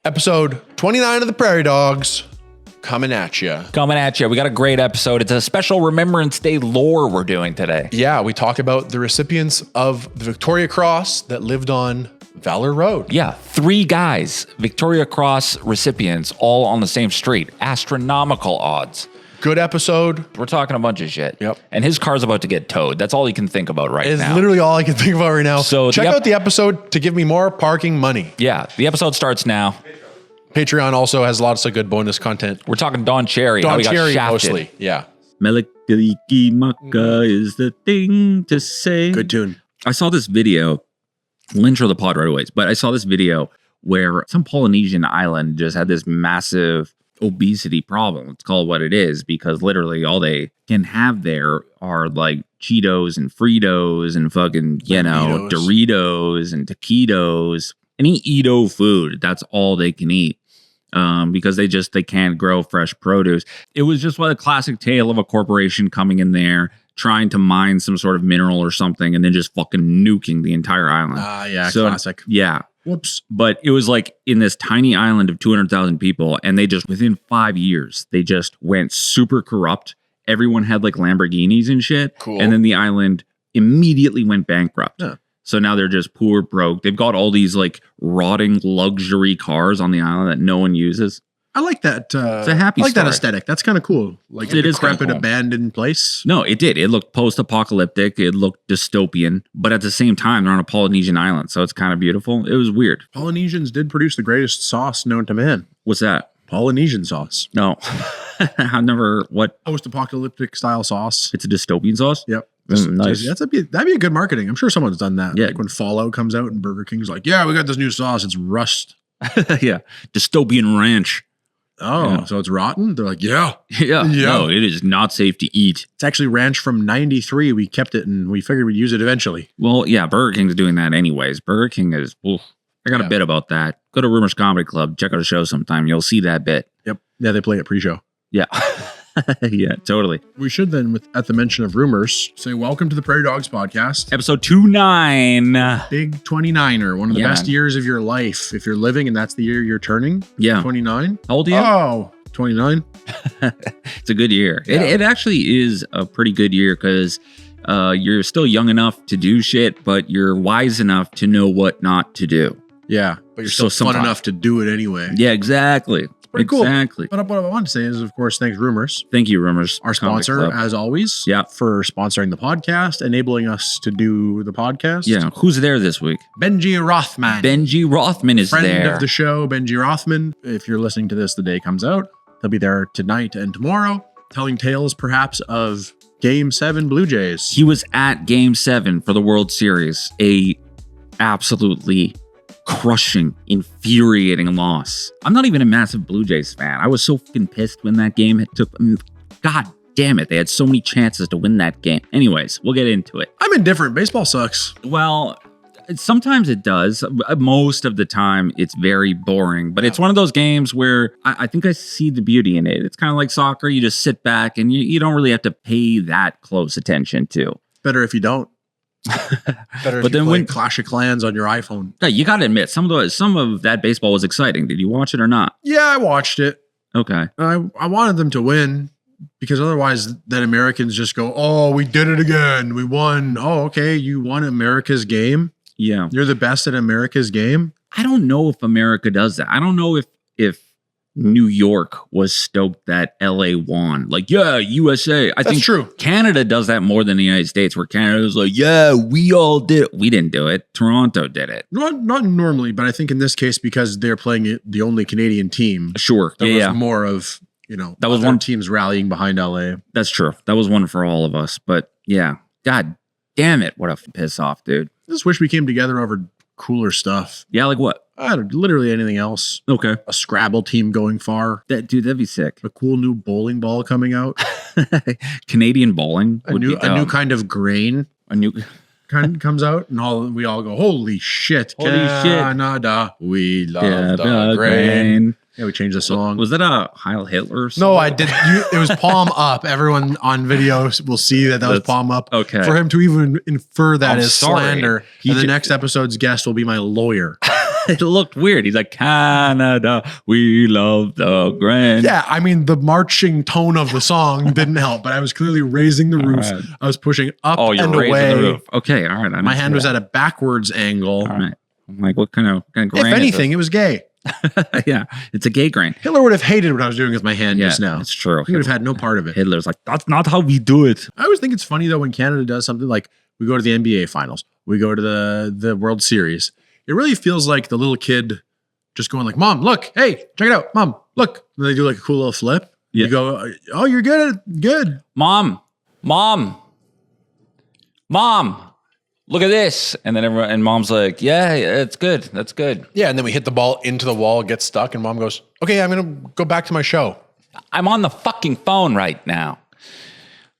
Episode 29 of the Prairie Dawgs coming at you. Coming at you. We got a great episode. It's a special Remembrance Day lore we're doing today. Yeah, we talk about the recipients of the Victoria Cross that lived on Valour Road. Yeah, 3 guys, Victoria Cross recipients, all on the same street. Astronomical odds. Good episode. We're talking a bunch of shit. Yep. And his car's about to get towed. That's all you can think about right now. It's literally all I can think about right now. So check out the episode to give me more parking money. Yeah, the eepisode starts now. Patreon also has lots of good bonus content. We're talking Don Cherry. Don Cherry got mostly. Yeah. Melikaliki Maka is the thing to say. Good tune. I saw this video. We'll intro the pod right away. But I saw this video where some Polynesian island just had this massive obesity problem. It's called what it is because literally all they can have there are like Cheetos and Fritos and fucking, Doritos and taquitos. Any Edo food, that's all they can eat. Because they can't grow fresh produce. It was just a classic tale of a corporation coming in there, trying to mine some sort of mineral or something, and then just fucking nuking the entire island. Classic. Yeah. Whoops. But it was like in this tiny island of 200,000 people, and they just, within 5 years, they just went super corrupt. Everyone had like Lamborghinis and shit. Cool. And then the island immediately went bankrupt. Yeah. So now they're just poor, broke. They've got all these like rotting luxury cars on the island that no one uses. I like that. It's a happy I like story. that aesthetic. That's kind of cool. Like It a is kinda decrepit, cool. abandoned place. No, it did. It looked post-apocalyptic. It looked dystopian. But at the same time, they're on a Polynesian island. So it's kind of beautiful. It was weird. Polynesians did produce the greatest sauce known to man. What's that? Polynesian sauce. No. I've never, what? Post-apocalyptic style sauce. It's a dystopian sauce? Yep. Nice. That'd be a good marketing. I'm sure someone's done that. Yeah. Like when Fallout comes out and Burger King's like, yeah, we got this new sauce. It's rust. Yeah. Dystopian ranch. Oh, Yeah. so it's rotten? They're like, yeah. Yeah. No, it is not safe to eat. It's actually ranch from 93. We kept it and we figured we'd use it eventually. Well, yeah, Burger King's doing that anyways. Burger King is, oof. I got a bit about that. Go to Rumors Comedy Club. Check out a show sometime. You'll see that bit. Yep. Yeah, they play it pre-show. Yeah. Yeah, totally. We should then, at the mention of rumors, say welcome to the Prairie Dawgs podcast. Episode 29. Big 29er, one of the Yeah, best man. years of your life. If you're living and that's the year you're turning, Yeah. 29. How old are you? Oh, 29. It's a good year. Yeah. It actually is a pretty good year because you're still young enough to do shit, but you're wise enough to know what not to do. Yeah, but you're So still fun sometime- enough to do it anyway. Yeah, exactly. pretty cool. Exactly. But what I want to say is, of course, thanks Rumors, Thank you, Rumors. our Comic sponsor, Club. as always, Yeah. for sponsoring the podcast, enabling us to do the podcast. Yeah. Who's there this week? Benji Rothman. Benji Rothman is friend there. of the show, Benji Rothman. If you're listening to this the day it comes out, he'll be there tonight and tomorrow, telling tales perhaps of Game 7 Blue Jays. He was at Game 7 for the World Series. A absolutely crushing, infuriating loss. I'm not even a massive Blue Jays fan. I was so fucking pissed when that game took. God damn it. They had so many chances to win that game. Anyways, we'll get into it. I'm indifferent. Baseball sucks. Well, sometimes it does. Most of the time, it's very boring. But it's one of those games where I think I see the beauty in it. It's kind of like soccer. You just sit back and you don't really have to pay that close attention to. Better if you don't. Better if But you then play when- Clash of Clans on your iPhone. Yeah, you got to admit, some of that baseball was exciting. Did you watch it or not? Yeah, I watched it. Okay. I wanted them to win because otherwise then Americans just go, oh, we did it again. We won. Oh, okay. You won America's game. Yeah. You're the best at America's game. I don't know if America does that. I don't know if New York was stoked that LA won. Like, yeah, USA. I That's think true. Canada does that more than the United States, where Canada was like, yeah, we all did it. We didn't do it. Toronto did it. Not normally, but I think in this case, because they're playing it, the only Canadian team, Sure. there Yeah, was more of, That was other one- teams rallying behind LA. that's true. That was one for all of us. But yeah, God damn it. What a piss off, dude. I just wish we came together over cooler stuff. Yeah, like what? Literally anything else. Okay. A Scrabble team going far. Dude, that'd be sick. A cool new bowling ball coming out. Canadian bowling. A would new be dumb. kind of grain A new kind comes out, and we all go, holy shit. Holy shit. Canada, we love Yeah, the grain. Yeah, we changed the song. Was that a Heil Hitler song? No, I did. It was palm up. Everyone on video will see that was That's- palm up. okay. For him to even infer that I'm as sorry. slander, The next episode's guest will be my lawyer. it looked weird. He's like, Canada, we love the grand. Yeah, I mean, the marching tone of the song didn't help, but I was clearly raising the roof. right. I was pushing up Oh, you're and raising away. the roof. Okay, all right. My hand was at a backwards angle. All right. I'm like, what kind of grain? If anything, it was gay. yeah, it's a gay grain. Hitler would have hated what I was doing with my hand Yeah, just now. it's true. He would have had no part of it. Hitler's like, that's not how we do it. I always think it's funny though when Canada does something like we go to the NBA finals, we go to the World Series. It really feels like the little kid just going like, "Mom, look, hey, check it out, Mom, look." And they do like a cool little flip. Yeah. You go, "Oh, you're good, good." Mom, look at this. And then everyone, and mom's like, yeah, it's good. That's good. Yeah, and then we hit the ball into the wall, get stuck, and mom goes, "Okay, I'm gonna go back to my show." I'm on the fucking phone right now.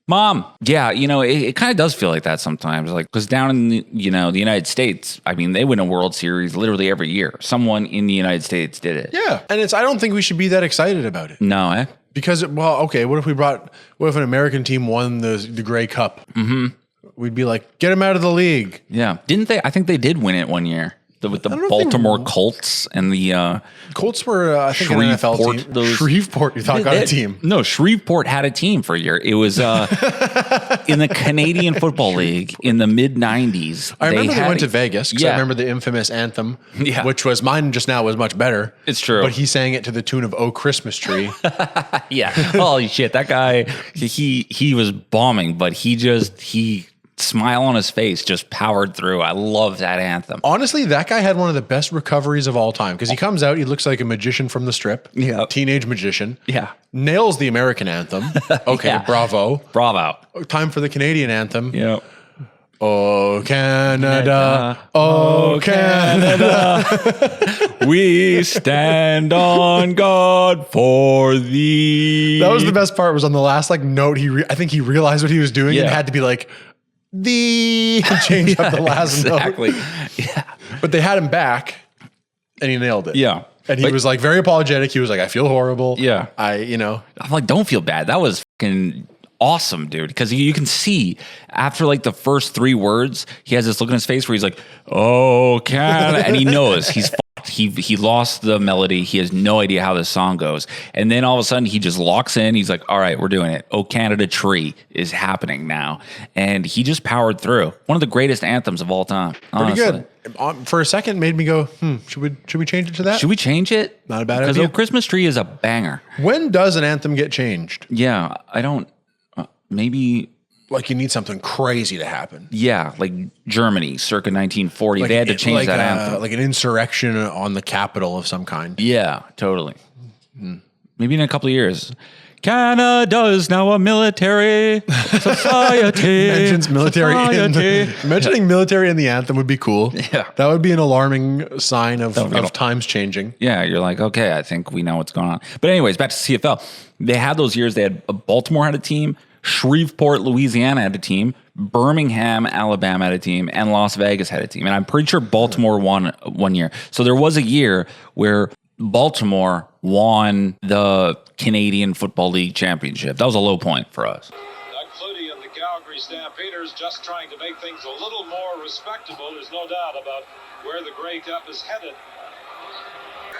Mom. Yeah, it kind of does feel like that sometimes. Like, because down in the United States, I mean, they win a World Series literally every year. Someone in the United States did it. Yeah, and I don't think we should be that excited about it. No, eh? Because, what if an American team won the Grey Cup? Mm-hmm. We'd be like, get them out of the league. Yeah. Didn't they? I think they did win it one year. With the Baltimore Colts and the Colts were, I think, an NFL team. Shreveport, you thought, got a team. No, Shreveport had a team for a year. It was in the Canadian Football League in the mid-90s. I remember they went to Vegas because I remember the infamous anthem, which was mine just now was much better. It's true. But he sang it to the tune of "Oh Christmas Tree." Yeah. Holy shit. That guy, he was bombing, but he smile on his face just powered through. I love that anthem. Honestly, that guy had one of the best recoveries of all time because he comes out, he looks like a magician from the strip. Yeah. Teenage magician. Yeah. Nails the American anthem. Okay, bravo. Time for the Canadian anthem. Yeah. Oh, Canada. Oh, Canada. We stand on God for thee. That was the best part, was on the last note. I think he realized what he was doing and had to be like, and change up the last note. Exactly. Yeah. But they had him back and he nailed it. Yeah. And he was very apologetic. He was like, I feel horrible. Yeah. I'm like, don't feel bad. That was fucking awesome, dude. Because you can see after the first 3 words, he has this look on his face where he's like, oh, Canada. And he knows he's fucked. He lost the melody. He has no idea how this song goes. And then all of a sudden he just locks in. He's like, all right, we're doing it. Oh, Canada Tree is happening now. And he just powered through. One of the greatest anthems of all time. Honestly. Pretty good. For a second, made me go, should we change it to that? Should we change it? Not a bad idea. Because Oh Christmas Tree is a banger. When does an anthem get changed? Yeah, I don't, maybe... You need something crazy to happen. Yeah, like Germany, circa 1940. They had to change that anthem. Like an insurrection on the capital of some kind. Yeah, totally. Maybe in a couple of years. Canada is now a military society. Mentions military. Mentioning military in the anthem would be cool. Yeah. That would be an alarming sign of times changing. Yeah, you're like, okay, I think we know what's going on. But anyways, back to CFL. They had those years. They had Baltimore had a team. Shreveport, Louisiana had a team, Birmingham, Alabama had a team, and Las Vegas had a team. And I'm pretty sure Baltimore won one year. So there was a year where Baltimore won the Canadian Football League championship. That was a low point for us. Doug Flutie and the Calgary Stampeders just trying to make things a little more respectable. There's no doubt about where the Grey Cup is headed.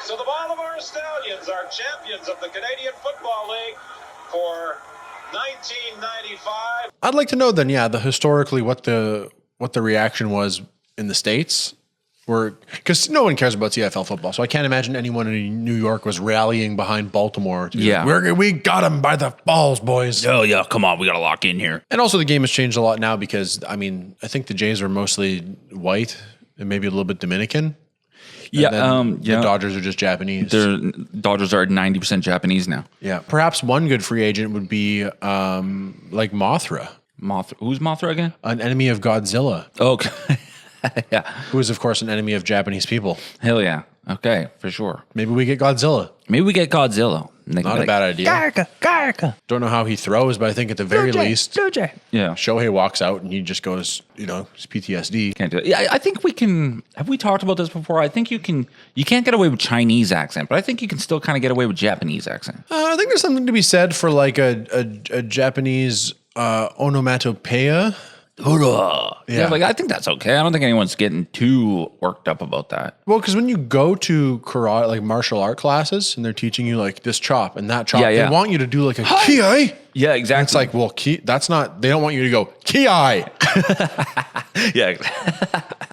So the Baltimore Stallions are champions of the Canadian Football League for 1995. I'd like to know then, historically what the reaction was in the States, because no one cares about CFL football, so I can't imagine anyone in New York was rallying behind Baltimore. We got him by the balls, boys. Oh yeah, come on, we got to lock in here. And also the game has changed a lot now because I think the Jays are mostly white and maybe a little bit Dominican. Yeah, the Dodgers are just Japanese. The Dodgers are 90% Japanese now. Yeah, perhaps one good free agent would be like Mothra. Who's Mothra again? An enemy of Godzilla. Okay. Yeah. Who is, of course, an enemy of Japanese people. Hell yeah. Okay, for sure. Maybe we get Godzilla. Not a bad idea. Garka. Don't know how he throws, but I think at the very least, Yeah. Shohei walks out and he just goes, it's PTSD. Can't do it. Yeah, I think we can. Have we talked about this before? I think you can. You can't get away with Chinese accent, but I think you can still kind of get away with Japanese accent. I think there's something to be said for like a Japanese onomatopoeia. Yeah, like I think that's okay. I don't think anyone's getting too worked up about that. Well, because when you go to karate, like martial art classes, and they're teaching you like this chop and that chop, Yeah. they want you to do like a ki. Yeah, exactly. And it's like, well, that's not. They don't want you to go ki. Yeah.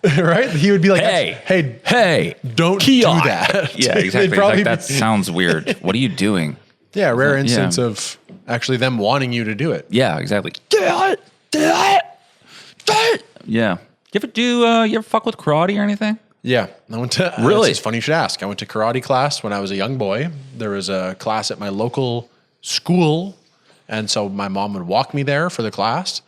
Right? He would be like, hey, don't do that. Yeah, exactly. Like, that sounds weird. What are you doing? Yeah, rare instance of actually them wanting you to do it. Yeah, exactly. Do it. Yeah. You ever fuck with karate or anything? Yeah, I went to. Really? It's funny you should ask. I went to karate class when I was a young boy. There was a class at my local school, and so my mom would walk me there for the class.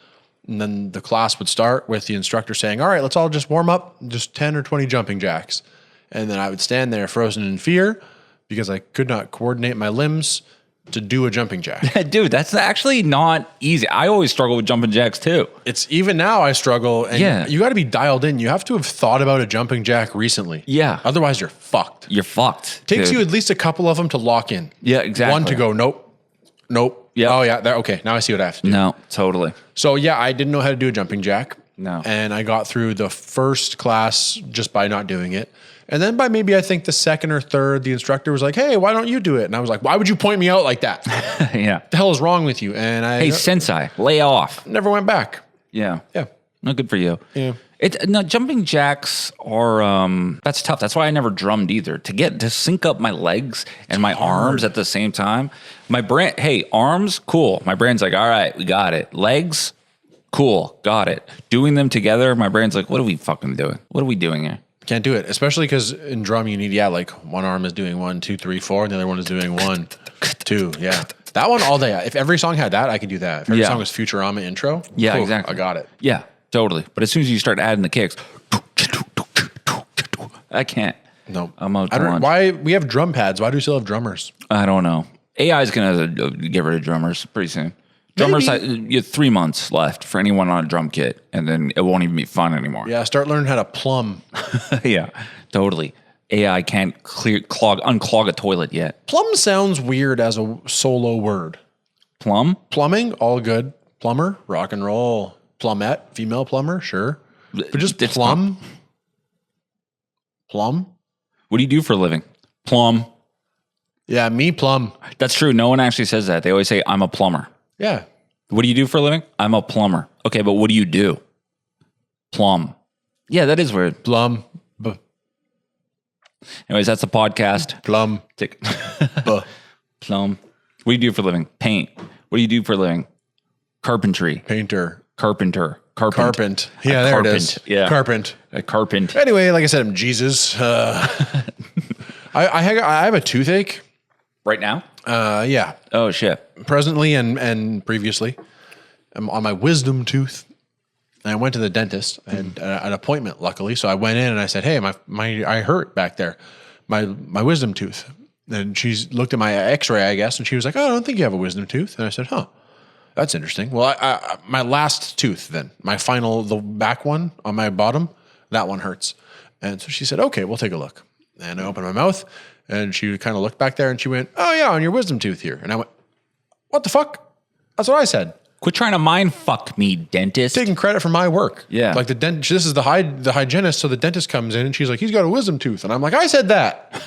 And then the class would start with the instructor saying, all right, let's all just warm up, just 10 or 20 jumping jacks. And then I would stand there frozen in fear because I could not coordinate my limbs to do a jumping jack. Dude, that's actually not easy. I always struggle with jumping jacks too. It's even now I struggle. And you got to be dialed in. You have to have thought about a jumping jack recently. Yeah. Otherwise, you're fucked. You're fucked. Takes you at least a couple of them to lock in. Yeah, exactly. One to go, nope. Yeah. Oh, yeah. Okay. Now I see what I have to do. No, totally. So, yeah, I didn't know how to do a jumping jack. No. And I got through the first class just by not doing it. And then by maybe I think the second or third, the instructor was like, hey, why don't you do it? And I was like, why would you point me out like that? Yeah. What the hell is wrong with you? And I Hey, sensei, lay off. never went back. Yeah. Yeah. No, good for you. Yeah. Jumping jacks are that's tough. That's why I never drummed either. To sync up my legs and my arms at the same time. My brain, hey, arms, cool. My brain's like, all right, we got it. Legs, cool, got it. Doing them together, my brain's like, what are we fucking doing? What are we doing here? Can't do it, especially because in drum you need like one arm is doing 1, 2, 3, 4, and the other one is doing 1, 2. Yeah, that one all day. If every song had that, I could do that. If every song was Futurama intro, yeah, exactly, I got it. Yeah, totally. But as soon as you start adding the kicks, I can't. No, I'm out to I don't. lunch. Why we have drum pads? Why do we still have drummers? I don't know. AI is gonna get rid of drummers pretty soon. Drummers, you have 3 months left for anyone on a drum kit, and then it won't even be fun anymore. Yeah, start learning how to plumb. Yeah, totally. AI can't unclog a toilet yet. Plumb sounds weird as a solo word. Plum? Plumbing, all good. Plumber, rock and roll. Plumette, female plumber, sure. But just It's plum. Plum? What do you do for a living? Plum. Yeah, me plum. That's true. No one actually says that. They always say, I'm a plumber. Yeah. What do you do for a living? I'm a plumber. Okay, but what do you do? Plum. Yeah, that is weird. Plum. Anyways, that's the podcast. Plum. Plum. What do you do for a living? Paint. What do you do for a living? Carpentry. Painter. Carpenter. Carpent. Yeah, there it is. Yeah. Carpent. A carpent. Anyway, like I said, I'm Jesus. I have a toothache. Right now? Yeah. Oh, shit. Presently and previously. I'm on my wisdom tooth. And I went to the dentist. I had an appointment, luckily. So I went in and I said, hey, I hurt back there. My wisdom tooth. And she looked at my x-ray, I guess, and she was like, oh, I don't think you have a wisdom tooth. And I said, huh, that's interesting. Well, my last tooth then, the back one on my bottom, that one hurts. And so she said, okay, we'll take a look. And I opened my mouth and she kind of looked back there and she went, oh yeah, on your wisdom tooth here. And I went, what the fuck? That's what I said. Quit trying to mind fuck me, dentist. Taking credit for my work. Yeah. Like this is the hygienist. So the dentist comes in and she's like, he's got a wisdom tooth. And I'm like, I said that.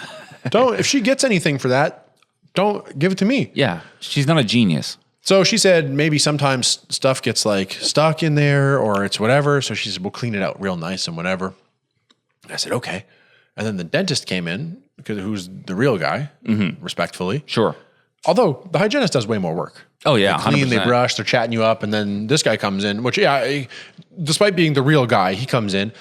If she gets anything for that, don't give it to me. Yeah. She's not a genius. So she said maybe sometimes stuff gets like stuck in there or it's whatever. So she said, we'll clean it out real nice and whatever. I said, okay. And then the dentist came in, who's the real guy, respectfully. Sure. Although the hygienist does way more work. Oh, yeah. They clean, 100%. they brush, they're chatting you up. And then this guy comes in, which, despite being the real guy, he comes in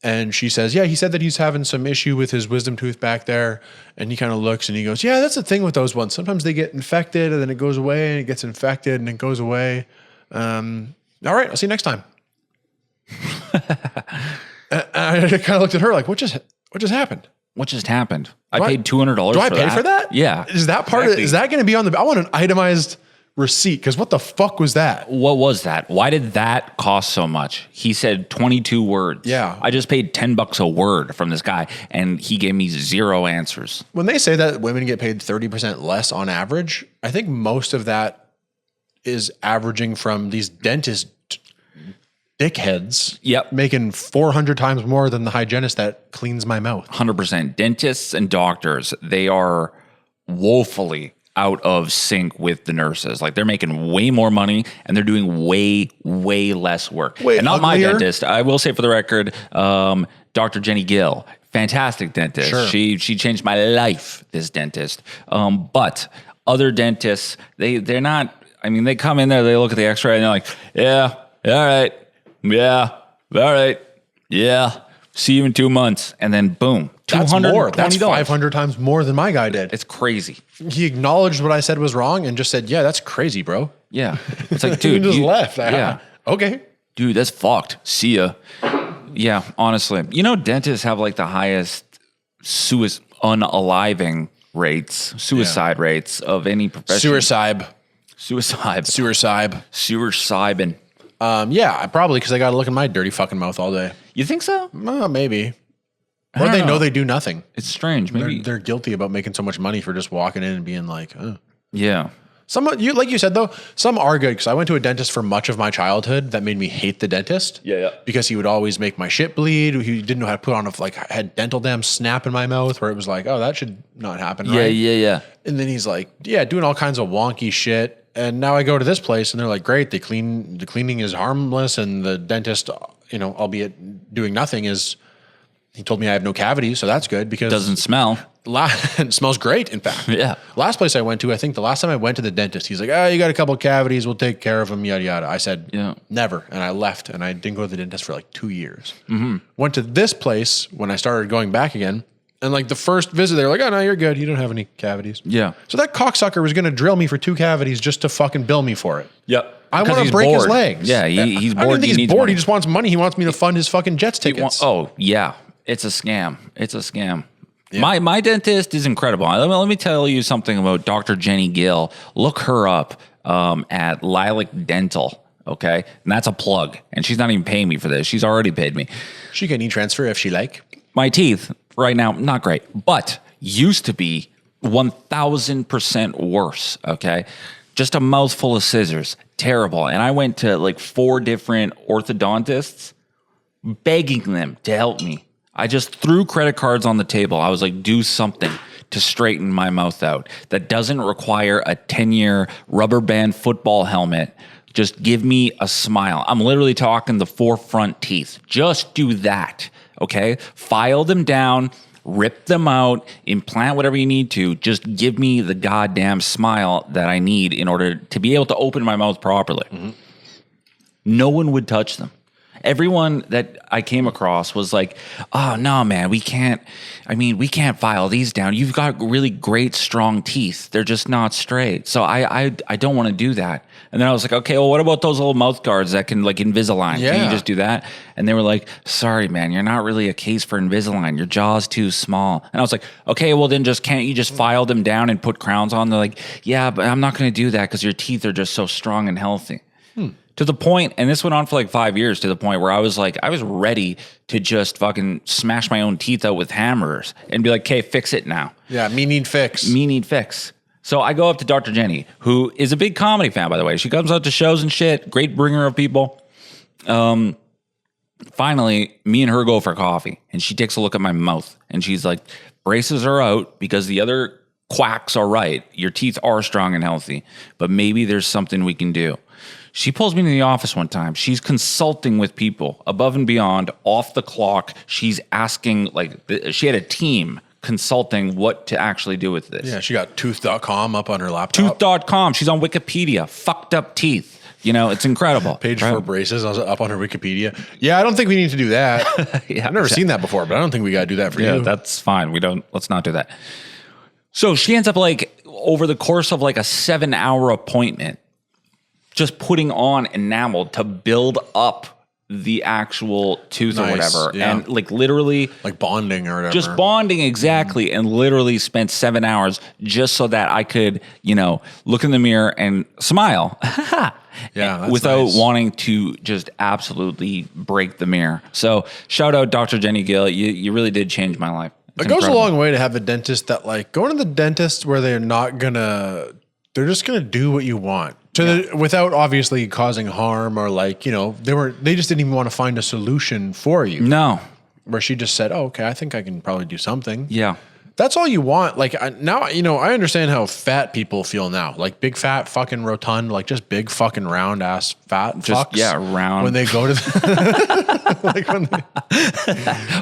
and she says, yeah, he said that he's having some issue with his wisdom tooth back there. And he kind of looks and he goes, yeah, that's the thing with those ones. Sometimes they get infected and then it goes away and it gets infected and it goes away. All right, I'll see you next time. I kind of looked at her like, what just happened? What just happened? I paid $200 Do I pay for that? Yeah. Is that part of, is that going to be on I want an itemized receipt because what the fuck was that? What was that? Why did that cost so much? He said 22 words. Yeah. I just paid $10 a word from this guy and he gave me 0 answers. When they say that women get paid 30% less on average, I think most of that is averaging from these dentist dickheads. Yep. Making 400 times more than the hygienist that cleans my mouth. 100%. Dentists and doctors, they are woefully out of sync with the nurses. Like they're making way more money and they're doing way, way less work. Way and not uglier? my dentist. I will say for the record, Dr. Jenny Gill, fantastic dentist. Sure. She changed my life, this dentist. But other dentists, they're not, I mean, they come in there, they look at the x-ray and they're like, yeah, all right. Yeah, all right. Yeah. See you in 2 months. And then boom. That's more. $220. That's 500 times more than my guy did. It's crazy. He acknowledged what I said was wrong and just said, yeah, that's crazy, bro. Yeah. It's like, He dude. just left. Yeah. Okay. Dude, that's fucked. See ya. Yeah, honestly. You know, dentists have like the highest unaliving rates, suicide rates of any profession. Suicide. Suicide. Yeah, probably because I got to look in my dirty fucking mouth all day. You think so? Maybe. Or don't they know. know they do nothing. It's strange. Maybe. They're guilty about making so much money for just walking in and being like, oh. Yeah. Like you said though, some are good because I went to a dentist for much of my childhood that made me hate the dentist. Yeah. Because he would always make my shit bleed. He didn't know how to put on had dental dams snap in my mouth where it was like, oh, that should not happen, right? Yeah. And then he's like, yeah, doing all kinds of wonky shit. And now I go to this place and they're like, great, the cleaning is harmless and the dentist, albeit doing nothing, he told me I have no cavities, so that's good because Doesn't smell. it smells great, in fact. Yeah. Last place I went to, I think the last time I went to the dentist, he's like, you got a couple of cavities, we'll take care of them, yada, yada. I said, Yeah. never. And I left and I didn't go to the dentist for like 2 years. Mm-hmm. Went to this place when I started going back again. And like the first visit, they were like, oh, no, you're good. You don't have any cavities. Yeah. So that cocksucker was going to drill me for 2 cavities just to fucking bill me for it. Yep. I want to break his legs. Yeah, he's bored. I don't think he's needs bored. money. He just wants money. He wants me to fund his fucking Jets tickets. Oh, yeah. It's a scam. Yeah. My dentist is incredible. Let me tell you something about Dr. Jenny Gill. Look her up at Lilac Dental. Okay. And that's a plug. And she's not even paying me for this. She's already paid me. She can e-transfer if she like. My teeth right now, not great, but used to be 1,000% worse. Okay. Just a mouthful of scissors. Terrible. And I went to like 4 different orthodontists begging them to help me. I just threw credit cards on the table. I was like, do something to straighten my mouth out that doesn't require a 10-year rubber band football helmet. Just give me a smile. I'm literally talking the 4 front teeth. Just do that, okay? File them down, rip them out, implant whatever you need to. Just give me the goddamn smile that I need in order to be able to open my mouth properly. Mm-hmm. No one would touch them. Everyone that I came across was like, oh, no, man, we can't file these down. You've got really great, strong teeth. They're just not straight. So I don't want to do that. And then I was like, okay, well, what about those little mouth guards that can like Invisalign? Yeah. Can you just do that? And they were like, sorry, man, you're not really a case for Invisalign. Your jaw's too small. And I was like, okay, well, then can't you just file them down and put crowns on? They're like, yeah, but I'm not going to do that because your teeth are just so strong and healthy. To the point, and this went on for like 5 years, to the point where I was ready to just fucking smash my own teeth out with hammers and be like, okay, fix it now. Yeah, me need fix. So I go up to Dr. Jenny, who is a big comedy fan, by the way. She comes out to shows and shit, great bringer of people. Finally, me and her go for coffee, and she takes a look at my mouth, and she's like, braces are out because the other quacks are right. Your teeth are strong and healthy, but maybe there's something we can do. She pulls me into the office one time. She's consulting with people above and beyond, off the clock. She's asking, she had a team consulting what to actually do with this. Yeah, she got tooth.com up on her laptop. Tooth.com. She's on Wikipedia. Fucked up teeth. It's incredible. Page 4 braces up on her Wikipedia. Yeah, I don't think we need to do that. Yeah, I've never seen that before, but I don't think we got to do that for you. Yeah, that's fine. Let's not do that. So she ends up over the course of a 7-hour appointment, just putting on enamel to build up the actual tooth or whatever. Yeah. And literally like bonding or whatever. Just bonding, exactly. And literally spent 7 hours just so that I could, look in the mirror and smile. Yeah, that's without nice. wanting to just absolutely break the mirror. So shout out Dr. Jenny Gill. You really did change my life. It's it goes incredible. a long way to have a dentist that going to the dentist where they're just going to do what you want. without obviously causing harm or like, they just didn't even want to find a solution for you. No. Where she just said, "Oh, okay, I think I can probably do something." Yeah. That's all you want. Like now, I understand how fat people feel now. Like big fat fucking rotund, like just big fucking round ass fat Just, fucks. yeah, round. When they go to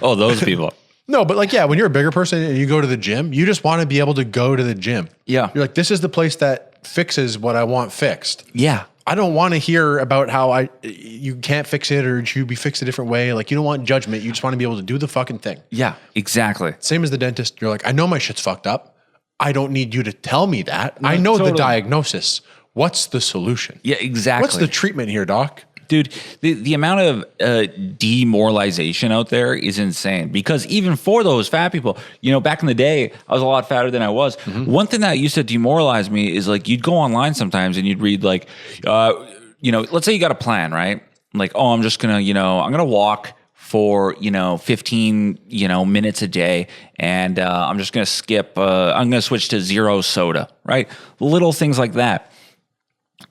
Oh, those people. No, but like, yeah, when you're a bigger person and you go to the gym, you just want to be able to go to the gym. Yeah. You're like, this is the place that fixes what I want fixed. Yeah. I don't want to hear about how you can't fix it or it should be fixed a different way. Like, you don't want judgment. You just want to be able to do the fucking thing. Yeah, exactly. Same as the dentist. You're like, I know my shit's fucked up. I don't need you to tell me that. I know the diagnosis. What's the solution? Yeah, exactly. What's the treatment here, doc? Dude, the amount of demoralization out there is insane, because even for those fat people, back in the day, I was a lot fatter than I was. Mm-hmm. One thing that used to demoralize me is like, you'd go online sometimes and you'd read like, let's say you got a plan, right? Like, oh, I'm just going to, I'm going to walk for, 15, minutes a day. And I'm just going to skip, I'm going to switch to zero soda, right? Little things like that.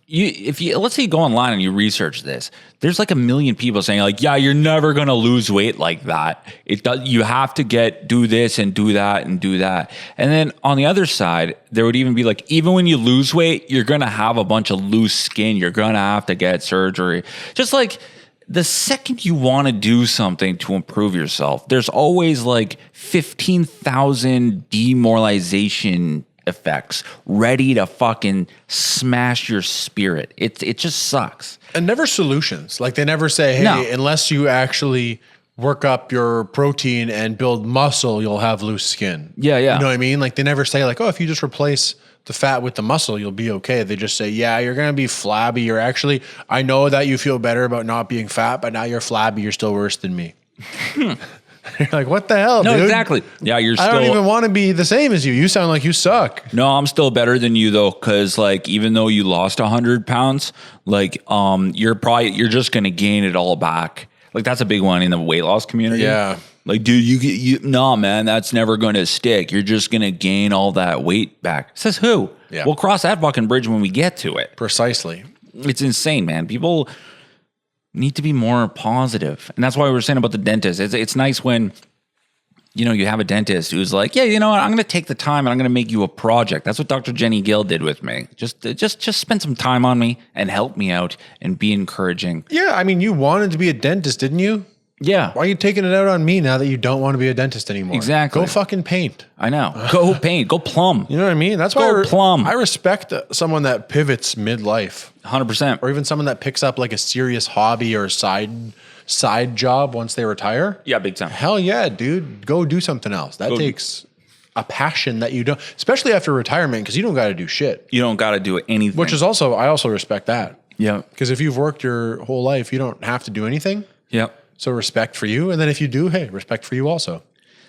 Let's say you go online and you research this, there's like a million people saying like, yeah, you're never going to lose weight like that. You have to do this and do that and do that. And then on the other side, there would even be like, even when you lose weight, you're going to have a bunch of loose skin. You're going to have to get surgery. Just like the second you want to do something to improve yourself, there's always like 15,000 demoralization effects ready to fucking smash your spirit. It just sucks. And never solutions. Like they never say, hey, unless you actually work up your protein and build muscle, you'll have loose skin. Yeah. You know what I mean? Like they never say like, oh, if you just replace the fat with the muscle, you'll be okay. They just say, yeah, you're going to be flabby. I know that you feel better about not being fat, but now you're flabby. You're still worse than me. You're like, what the hell, dude? No, exactly. Yeah, I don't even want to be the same as you. You sound like you suck. No, I'm still better than you though, because like even though you lost 100 pounds, like you're just gonna gain it all back. Like that's a big one in the weight loss community. Yeah. Like, dude, no, man, that's never gonna stick. You're just gonna gain all that weight back. Says who? Yeah. We'll cross that fucking bridge when we get to it. Precisely. It's insane, man. People need to be more positive. And that's why we were saying about the dentist. It's nice when, you have a dentist who's like, yeah, you know what? I'm going to take the time and I'm going to make you a project. That's what Dr. Jenny Gill did with me. Just spend some time on me and help me out and be encouraging. Yeah. I mean, you wanted to be a dentist, didn't you? Yeah. Why are you taking it out on me now that you don't want to be a dentist anymore? Exactly. Go fucking paint. I know. Go paint. Go plumb. You know what I mean? That's why plumb. I respect someone that pivots midlife. 100%. Or even someone that picks up like a serious hobby or a side job once they retire. Yeah, big time. Hell yeah, dude. Go do something else. That takes a passion that you don't, especially after retirement, because you don't got to do shit. You don't got to do anything. Which is also, I also respect that. Yeah. Because if you've worked your whole life, you don't have to do anything. Yep. So respect for you. And then if you do, hey, respect for you also.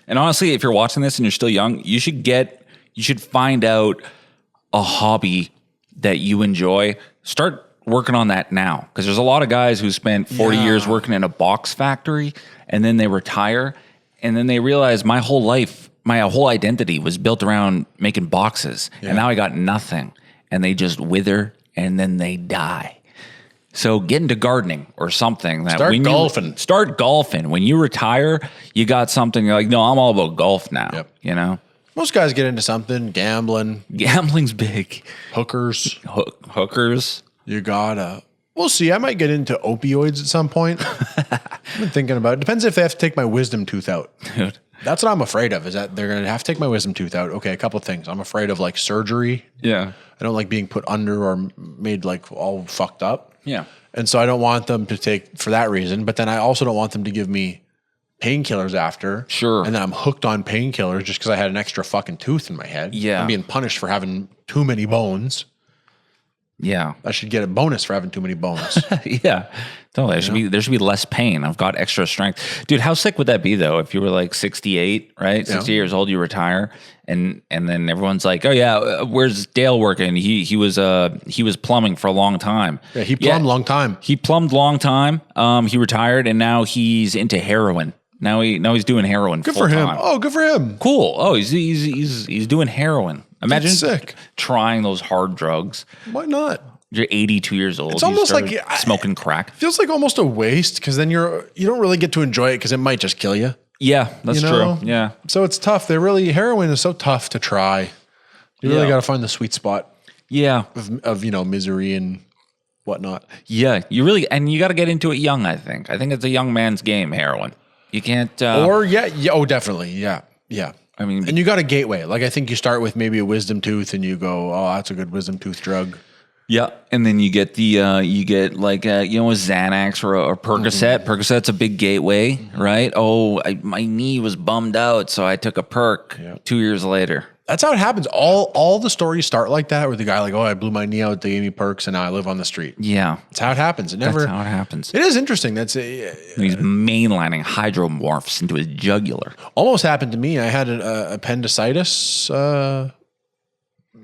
And honestly, if you're watching this and you're still young, you should find out a hobby that you enjoy. Start working on that now. Because there's a lot of guys who spent 40 years working in a box factory and then they retire and then they realize my whole life, my whole identity was built around making boxes. Yeah. And now I got nothing. And they just wither and then they die. So get into gardening or something. Start golfing. When you retire, you got something. You're like, no, I'm all about golf now. Yep. Most guys get into something. Gambling. Gambling's big. Hookers. Hookers. You gotta. We'll see. I might get into opioids at some point. I've been thinking about it. Depends if they have to take my wisdom tooth out. Dude. That's what I'm afraid of, is that they're going to have to take my wisdom tooth out. Okay, a couple of things. I'm afraid of like surgery. Yeah. I don't like being put under or made like all fucked up. Yeah. And so I don't want them to take for that reason. But then I also don't want them to give me painkillers after. Sure. And then I'm hooked on painkillers just because I had an extra fucking tooth in my head. Yeah. I'm being punished for having too many bones. Yeah. I should get a bonus for having too many bones. Yeah. Totally. There should be less pain. I've got extra strength. Dude, how sick would that be though if you were like 68, right? 60 years old, you retire and then everyone's like, "Oh yeah, where's Dale working? He was plumbing for a long time." Yeah, he plumbed long time. He plumbed long time. He retired and now he's into heroin. Now he's doing heroin. Good for him. Oh, good for him. Cool. Oh, he's doing heroin. Imagine That's sick. trying those hard drugs. Why not? You're 82 years old. It's You almost started like smoking crack. feels like almost a waste because then you don't really get to enjoy it because it might just kill you. Yeah, that's You know? true. Yeah. So it's tough. Heroin is so tough to try. You really Yeah. got to find the sweet spot Yeah. of misery and whatnot. Yeah. You really, and you got to get into it young, I think. I think it's a young man's game, heroin. You can't. Oh, definitely. Yeah. I mean, And you got a gateway. Like I think you start with maybe a wisdom tooth and you go, oh, that's a good wisdom tooth drug. yeah. And then you get a Xanax or a Percocet. Mm-hmm. Percocet's a big gateway, right? Oh, my knee was bummed out, so I took a perk 2 years later. That's how it happens. All the stories start like that, where the guy like, oh, I blew my knee out, they gave me perks, and now I live on the street. Yeah. That's how it happens. That's how it happens. It is interesting. And he's mainlining hydromorphs into his jugular. Almost happened to me. I had an appendicitis.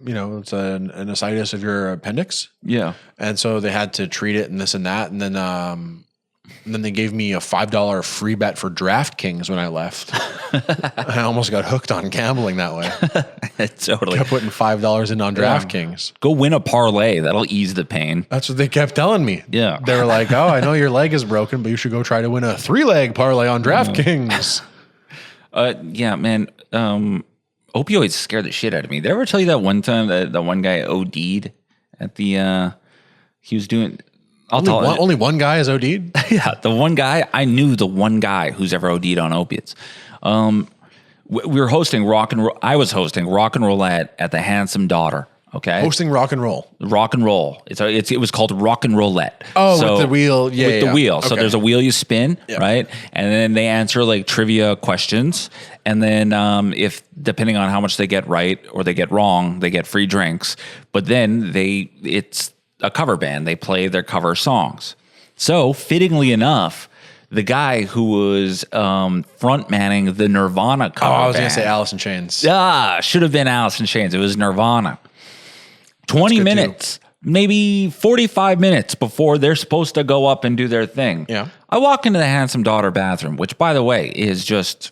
It's an ascites of your appendix, Yeah. and so they had to treat it and this and that, and then they gave me a $5 free bet for DraftKings when I left. I almost got hooked on gambling that way. Totally. Kept putting $5 in on DraftKings. Go win a parlay. That'll ease the pain. That's what they kept telling me. Yeah. They were like, oh, I know your leg is broken, but you should go try to win a 3-leg parlay on DraftKings. Yeah, man. Opioids scare the shit out of me. Did I ever tell you that one time that the one guy OD'd at the, he was doing, Only one guy is OD'd? yeah, the one guy, I knew the one guy who's ever OD'd on opiates. We were hosting I was hosting Rock and Roulette at the Handsome Daughter. Okay. Hosting rock and roll. Rock and roll. It was called Rock and Roulette. Oh, with the wheel. Yeah, with the wheel. So Okay. there's a wheel you spin, right? And then they answer like trivia questions. And then if depending on how much they get right or they get wrong, they get free drinks. But then it's a cover band. They play their cover songs. So fittingly enough, the guy who was front-manning the Nirvana cover band. I was going to say Alice in Chains. Should have been Alice in Chains. It was Nirvana. 20 minutes, maybe 45 minutes before they're supposed to go up and do their thing. Yeah. I walk into the Handsome Daughter bathroom, which, by the way, is just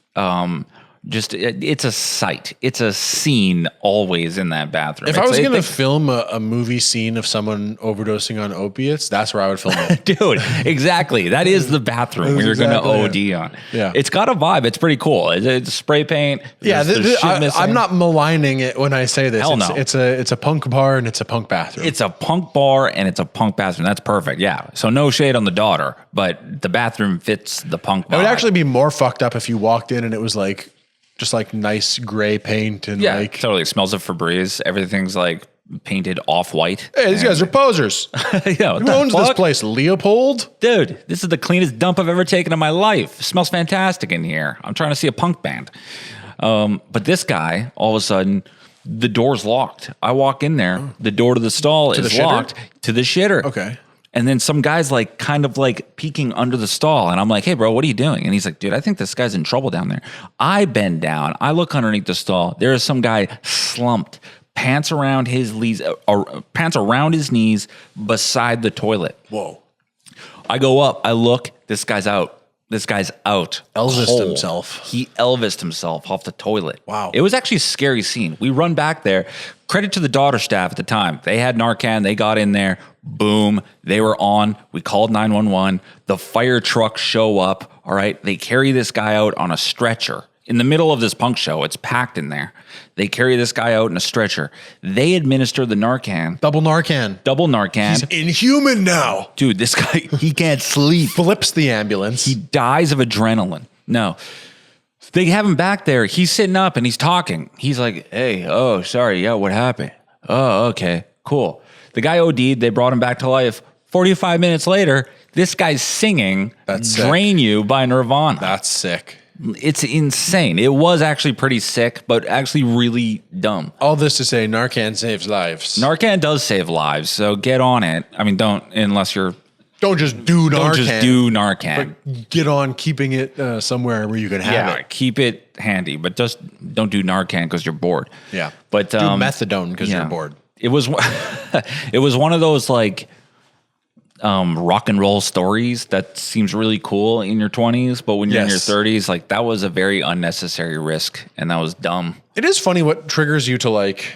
it's a sight. It's a scene always in that bathroom. If I was going to film a movie scene of someone overdosing on opiates, that's where I would film it. Dude, exactly. That is the bathroom where you're exactly going to OD on. Yeah. It's got a vibe. It's pretty cool. It's spray paint. Yeah, There's shit missing. I'm not maligning it when I say this. Hell no. It's a punk bar and it's a punk bathroom. It's a punk bar and it's a punk bathroom. That's perfect. Yeah. So no shade on the daughter, but the bathroom fits the punk vibe. It would actually be more fucked up if you walked in and it was like just like nice gray paint and like totally. It smells of Febreze. Everything's like painted off white. Hey, these guys are posers. Yeah, Who owns this place? Leopold? Dude, this is the cleanest dump I've ever taken in my life. It smells fantastic in here. I'm trying to see a punk band. But this guy, all of a sudden, the door's locked. I walk in there, the door to the stall is locked to the shitter. Okay. And then some guy's like kind of like peeking under the stall. And I'm like, hey, bro, what are you doing? And he's like, dude, I think this guy's in trouble down there. I bend down. I look underneath the stall. There is some guy slumped, pants around his knees beside the toilet. Whoa. I go up. I look. This guy's out. This guy's out. Elvised cold. himself. He Elvised himself off the toilet. Wow. It was actually a scary scene. We run back there. Credit to the daughter staff at the time. They had Narcan. They got in there. Boom. They were on. We called 911. The fire trucks show up. All right. They carry this guy out on a stretcher. In the middle of this punk show, it's packed in there. They carry this guy out in a stretcher. They administer the Narcan. Double Narcan. Double Narcan. He's inhuman now. Dude, this guy, he can't sleep. Flips the ambulance. He dies of adrenaline. No. They have him back there. He's sitting up and he's talking. He's like, hey, oh, sorry. Yeah, what happened? Oh, okay, cool. The guy OD'd. They brought him back to life. 45 minutes later, this guy's singing Drain You by Nirvana. That's sick. It's insane. It was actually pretty sick, but actually really dumb. All this to say, Narcan saves lives. Narcan does save lives, so get on it. I mean, don't unless you're... Don't just do Narcan. Don't just do Narcan. But get on keeping it somewhere where you can have it. Keep it handy, but just don't do Narcan because you're bored. Yeah. But do methadone because you're bored. It was it was one of those like rock and roll stories that seems really cool in your 20s, but when you're in your 30s, like that was a very unnecessary risk and that was dumb. It is funny what triggers you to like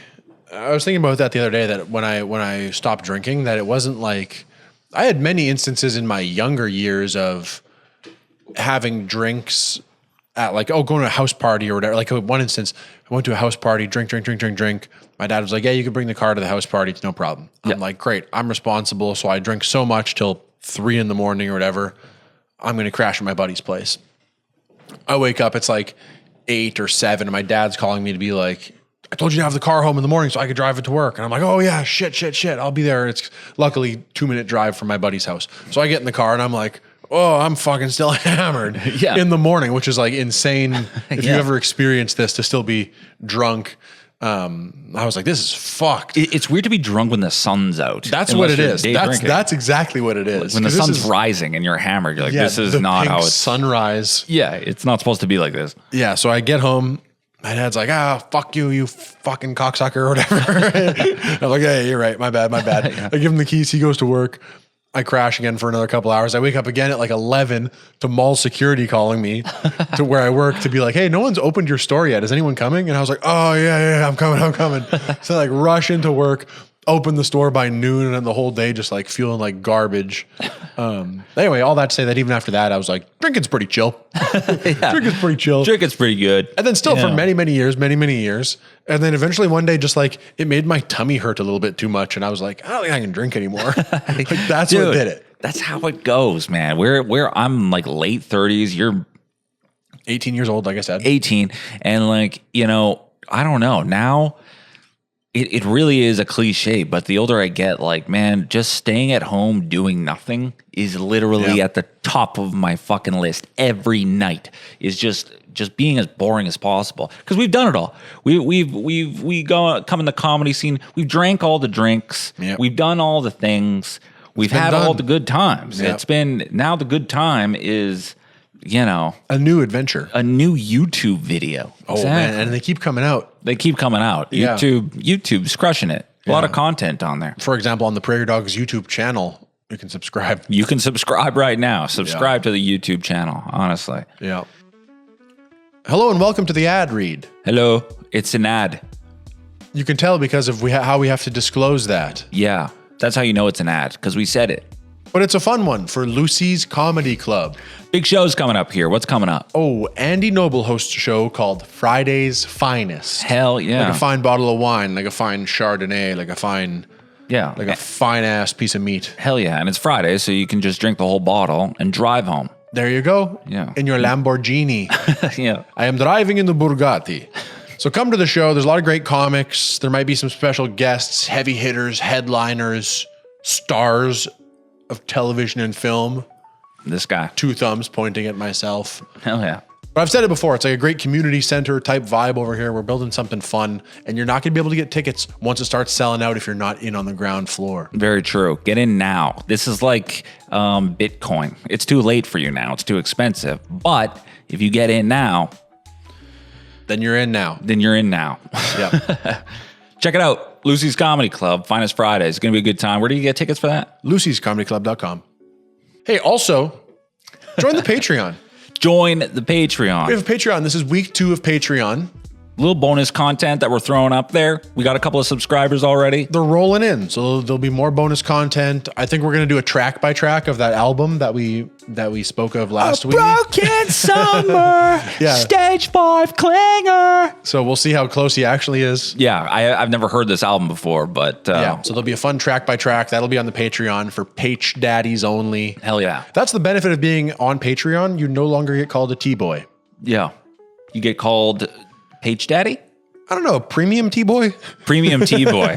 I was thinking about that the other day, that when I stopped drinking, that it wasn't like, I had many instances in my younger years of having drinks at like, going to a house party or whatever. Like one instance, I went to a house party, drink. My dad was like, yeah, you can bring the car to the house party. It's no problem. I'm like, great. I'm responsible. So I drink so much till 3 a.m. or whatever. I'm going to crash at my buddy's place. I wake up, it's like 8 or 7, and my dad's calling me to be like, I told you to have the car home in the morning so I could drive it to work. And I'm like, oh yeah, shit. I'll be there. It's luckily 2-minute drive from my buddy's house. So I get in the car and I'm like, oh, I'm fucking still hammered in the morning, which is like insane. If you ever experienced this, to still be drunk. I was like, this is fucked. It's weird to be drunk when the sun's out. That's what it is. That's exactly what it is. When the sun's rising and you're hammered, you're like, this is not how it's sunrise. Yeah, it's not supposed to be like this. Yeah, so I get home. My dad's like, fuck you, you fucking cocksucker or whatever. I'm like, hey, you're right. My bad. I give him the keys. He goes to work. I crash again for another couple hours. I wake up again at like 11 to mall security calling me to where I work to be like, hey, no one's opened your store yet. Is anyone coming? And I was like, oh, yeah, I'm coming. So I like rush into work, open the store by noon, and then the whole day just like feeling like garbage. Anyway, all that to say that even after that, I was like, drinking's pretty chill. Drinking's pretty chill. Drinking's pretty good. And then still for many years. And then eventually one day, just like it made my tummy hurt a little bit too much. And I was like, I don't think I can drink anymore. Like that's what did it. That's how it goes, man. Where I'm like late 30s, you're 18 years old, like I said. 18. And like, I don't know. Now it really is a cliche, but the older I get, like, man, just staying at home doing nothing is literally at the top of my fucking list every night. Is just being as boring as possible, because we've done it all. We come in the comedy scene. We've drank all the drinks. Yep. We've done all the things. We've had all the good times. Yep. It's been, now the good time is, a new adventure, a new YouTube video. Oh man, and they keep coming out. Yeah. YouTube's crushing it. A lot of content on there. For example, on the Prairie Dawgs YouTube channel, you can subscribe. You can subscribe right now. Subscribe to the YouTube channel, honestly. Yeah. Hello and welcome to the ad read. Hello, it's an ad. You can tell because of how we have to disclose that. Yeah, that's how you know it's an ad, because we said it. But it's a fun one for Lucy's Comedy Club. Big show's coming up here. What's coming up? Oh, Andy Noble hosts a show called Friday's Finest. Hell yeah. Like a fine bottle of wine, like a fine Chardonnay, like a fine... Yeah. Like a fine-ass piece of meat. Hell yeah. And it's Friday, so you can just drink the whole bottle and drive home. There you go. Yeah. In your Lamborghini. Yeah. I am driving in the Bugatti. So come to the show. There's a lot of great comics. There might be some special guests, heavy hitters, headliners, stars of television and film. This guy. 2 thumbs pointing at myself. Hell yeah. But I've said it before. It's like a great community center type vibe over here. We're building something fun, and you're not going to be able to get tickets once it starts selling out if you're not in on the ground floor. Very true. Get in now. This is like Bitcoin. It's too late for you now. It's too expensive. But if you get in now, then you're in now. Yep. Check it out. Lucy's Comedy Club, Finest Friday. It's going to be a good time. Where do you get tickets for that? Lucy'sComedyClub.com. Hey, also, join the Patreon. Join the Patreon. We have a Patreon. This is week 2 of Patreon. Little bonus content that we're throwing up there. We got a couple of subscribers already. They're rolling in, so there'll be more bonus content. I think we're going to do a track by track of that album that we spoke of last week. Broken Summer, Stage 5 Clinger. So we'll see how close he actually is. Yeah, I've never heard this album before, but so there'll be a fun track by track. That'll be on the Patreon for Page Daddies only. Hell yeah. That's the benefit of being on Patreon. You no longer get called a T-boy. Yeah. You get called Page Daddy? I don't know, premium T-boy? Premium T-boy.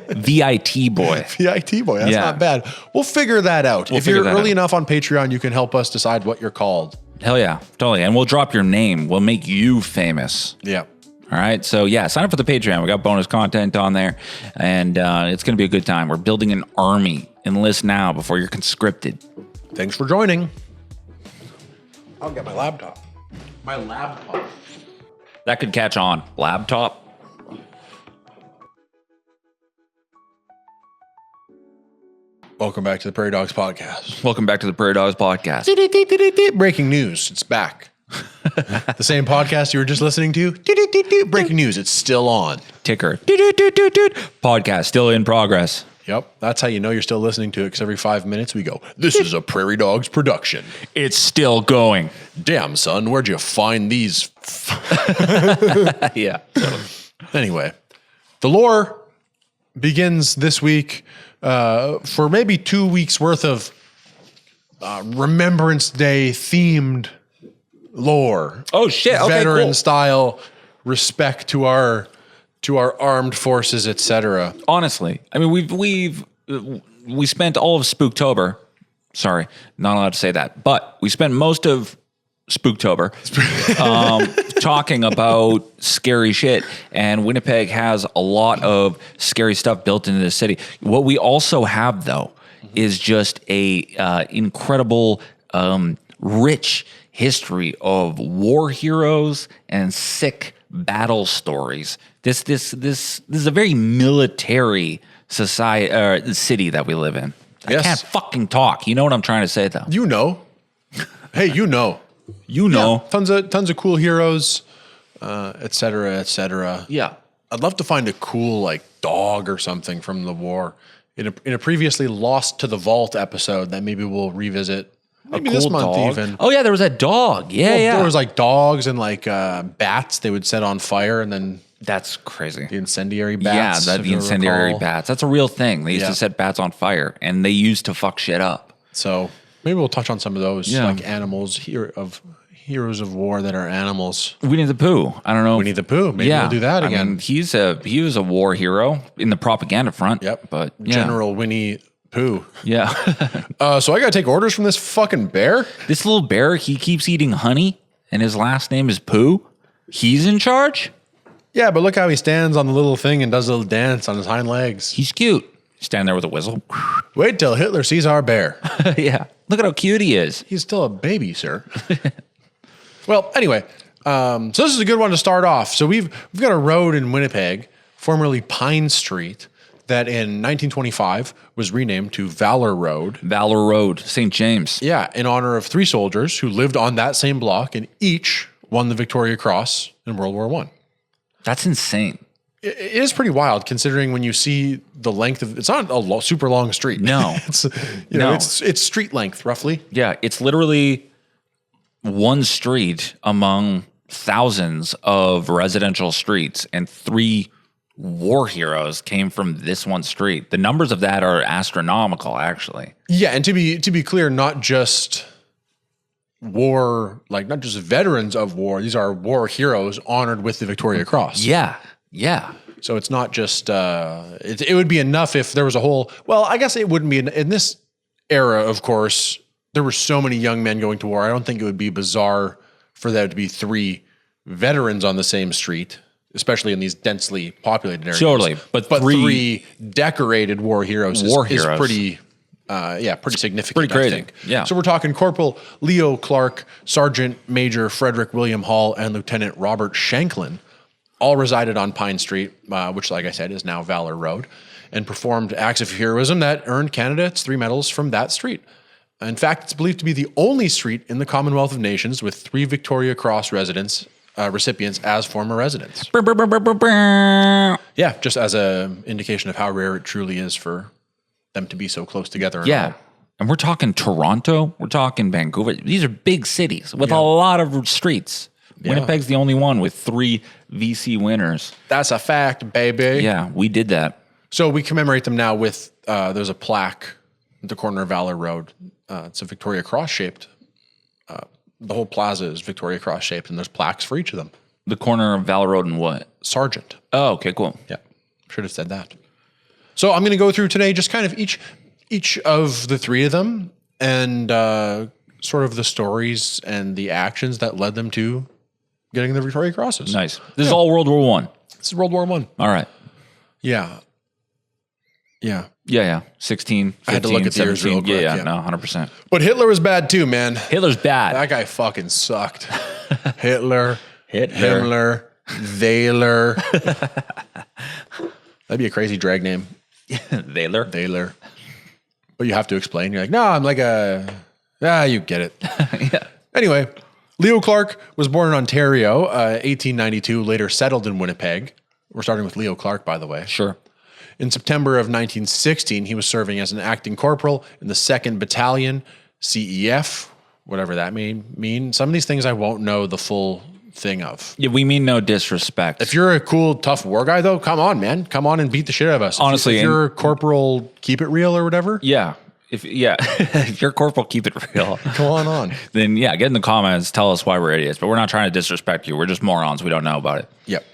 VIT boy. VIT boy, that's not bad. We'll figure that out. If you're early enough on Patreon, you can help us decide what you're called. Hell yeah, totally. And we'll drop your name. We'll make you famous. Yeah. All right, so sign up for the Patreon. We got bonus content on there, and it's going to be a good time. We're building an army. Enlist now before you're conscripted. Thanks for joining. I'll get my laptop. My laptop. That could catch on. Laptop. Welcome back to the Prairie Dawgs podcast. Welcome back to the Prairie Dawgs podcast. Breaking news. It's back. The same podcast you were just listening to. Breaking news. It's still on. ticker. Podcast still in progress. Yep. That's how you know you're still listening to it, because every 5 minutes we go, this is a Prairie Dawgs production. It's still going. Damn, son, where'd you find these? Yeah. Anyway, the lore begins this week for maybe 2 weeks worth of Remembrance Day themed lore. Oh shit! Okay, Veteran cool. style respect to our armed forces, etc. Honestly, I mean, we spent all of Spooktober. Sorry, not allowed to say that, but we spent most of Spooktober talking about scary shit, and Winnipeg has a lot of scary stuff built into the city. What we also have, though, is just a incredible, rich history of war heroes and sick battle stories. This is a very military society, city that we live in. Yes. I can't fucking talk. You know what I'm trying to say, though. You know. Hey, you know. You know. Yeah, tons of cool heroes, et cetera, et cetera. Yeah. I'd love to find a cool like dog or something from the war in a previously lost to the vault episode that maybe we'll revisit. Maybe this cool month dog. even. Oh yeah, there was that dog. Yeah, yeah. There was like dogs and like bats they would set on fire, and then That's crazy. the incendiary bats. Yeah, if the you incendiary recall. bats. That's a real thing. They used Yeah. to set bats on fire, and they used to fuck shit up. So maybe we'll touch on some of those Yeah. like animals heroes of war that are animals. Winnie the Pooh. I don't know. Winnie the Pooh. Maybe we'll do that again. I mean, he was a war hero in the propaganda front. Yep. But yeah. General Winnie Pooh. Yeah. So I gotta take orders from this fucking bear. This little bear, he keeps eating honey, and his last name is Pooh. He's in charge. Yeah, but look how he stands on the little thing and does a little dance on his hind legs. He's cute. Stand there with a whistle. Wait till Hitler sees our bear. Yeah. Look at how cute he is. He's still a baby, sir. Well, anyway, so this is a good one to start off. So we've got a road in Winnipeg, formerly Pine Street, that in 1925 was renamed to Valour Road. Valour Road, St. James. Yeah, in honor of 3 soldiers who lived on that same block and each won the Victoria Cross in World War I. That's insane. It is pretty wild considering when you see the length of it's not a super long street. No. It's you know No. it's street length roughly. Yeah, it's literally one street among thousands of residential streets, and 3 war heroes came from this one street. The numbers of that are astronomical, actually. Yeah, and to be clear, not just war, like not just veterans of war. These are war heroes honored with the Victoria Cross. Yeah, yeah. So it's not just it would be enough if there was a whole. Well, I guess it wouldn't be in this era. Of course, there were so many young men going to war. I don't think it would be bizarre for there to be 3 veterans on the same street, especially in these densely populated areas. Totally, but 3 decorated war heroes is heroes. pretty. Pretty significant. Pretty crazy. I think. Yeah. So we're talking Corporal Leo Clark, Sergeant Major Frederick William Hall, and Lieutenant Robert Shanklin all resided on Pine Street, which, like I said, is now Valour Road, and performed acts of heroism that earned Canada its 3 medals from that street. In fact, it's believed to be the only street in the Commonwealth of Nations with 3 Victoria Cross recipients as former residents. Yeah, just as an indication of how rare it truly is for them to be so close together. Yeah. And we're talking Toronto. We're talking Vancouver. These are big cities with a lot of streets. Yeah. Winnipeg's the only one with 3 VC winners. That's a fact, baby. Yeah, we did that. So we commemorate them now with, there's a plaque at the corner of Valour Road. It's a Victoria Cross shaped. The whole plaza is Victoria Cross shaped, and there's plaques for each of them. The corner of Valour Road and what? Sergeant. Oh, okay, cool. Yeah, should have said that. So I'm going to go through today just kind of each of the 3 of them and sort of the stories and the actions that led them to getting the Victoria Crosses. Nice. This is all World War One. This is World War I. All right. Yeah. Yeah. Yeah. 16, 15, I had to look at the years 17. real quick, Yeah, yeah. no, 100%. But Hitler was bad too, man. Hitler's bad. That guy fucking sucked. Hitler, Hitler. Himmler, Thaler. That'd be a crazy drag name. Valour. Thaler. But you have to explain. You're like, no, I'm like you get it. Yeah. Anyway, Leo Clark was born in Ontario, 1892, later settled in Winnipeg. We're starting with Leo Clark, by the way. Sure. In September of 1916, he was serving as an acting corporal in the 2nd Battalion, CEF, whatever that may mean. Some of these things I won't know the full thing of. Yeah, we mean no disrespect. If you're a cool, tough war guy, though, come on, man. Come on and beat the shit out of us. Honestly, if you're a corporal, keep it real or whatever. Yeah. If you're corporal, keep it real. Go on. Then get in the comments, tell us why we're idiots. But we're not trying to disrespect you. We're just morons. We don't know about it. Yep.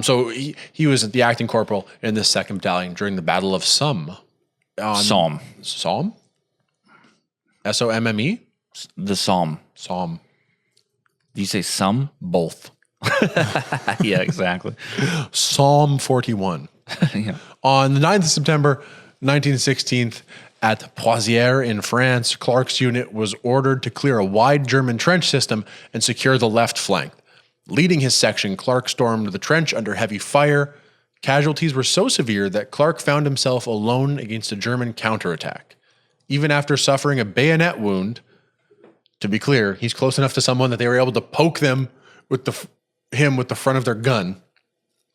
So he was the acting corporal in the 2nd Battalion during the Battle of Somme. Somme. Somme? S-O-M-M-E? The Somme. Somme. Do you say some? Both. Yeah, exactly. Psalm 41. Yeah. On the 9th of September, 1916, at Poitiers in France, Clark's unit was ordered to clear a wide German trench system and secure the left flank. Leading his section, Clark stormed the trench under heavy fire. Casualties were so severe that Clark found himself alone against a German counterattack. Even after suffering a bayonet wound, to be clear, he's close enough to someone that they were able to poke them with him with the front of their gun.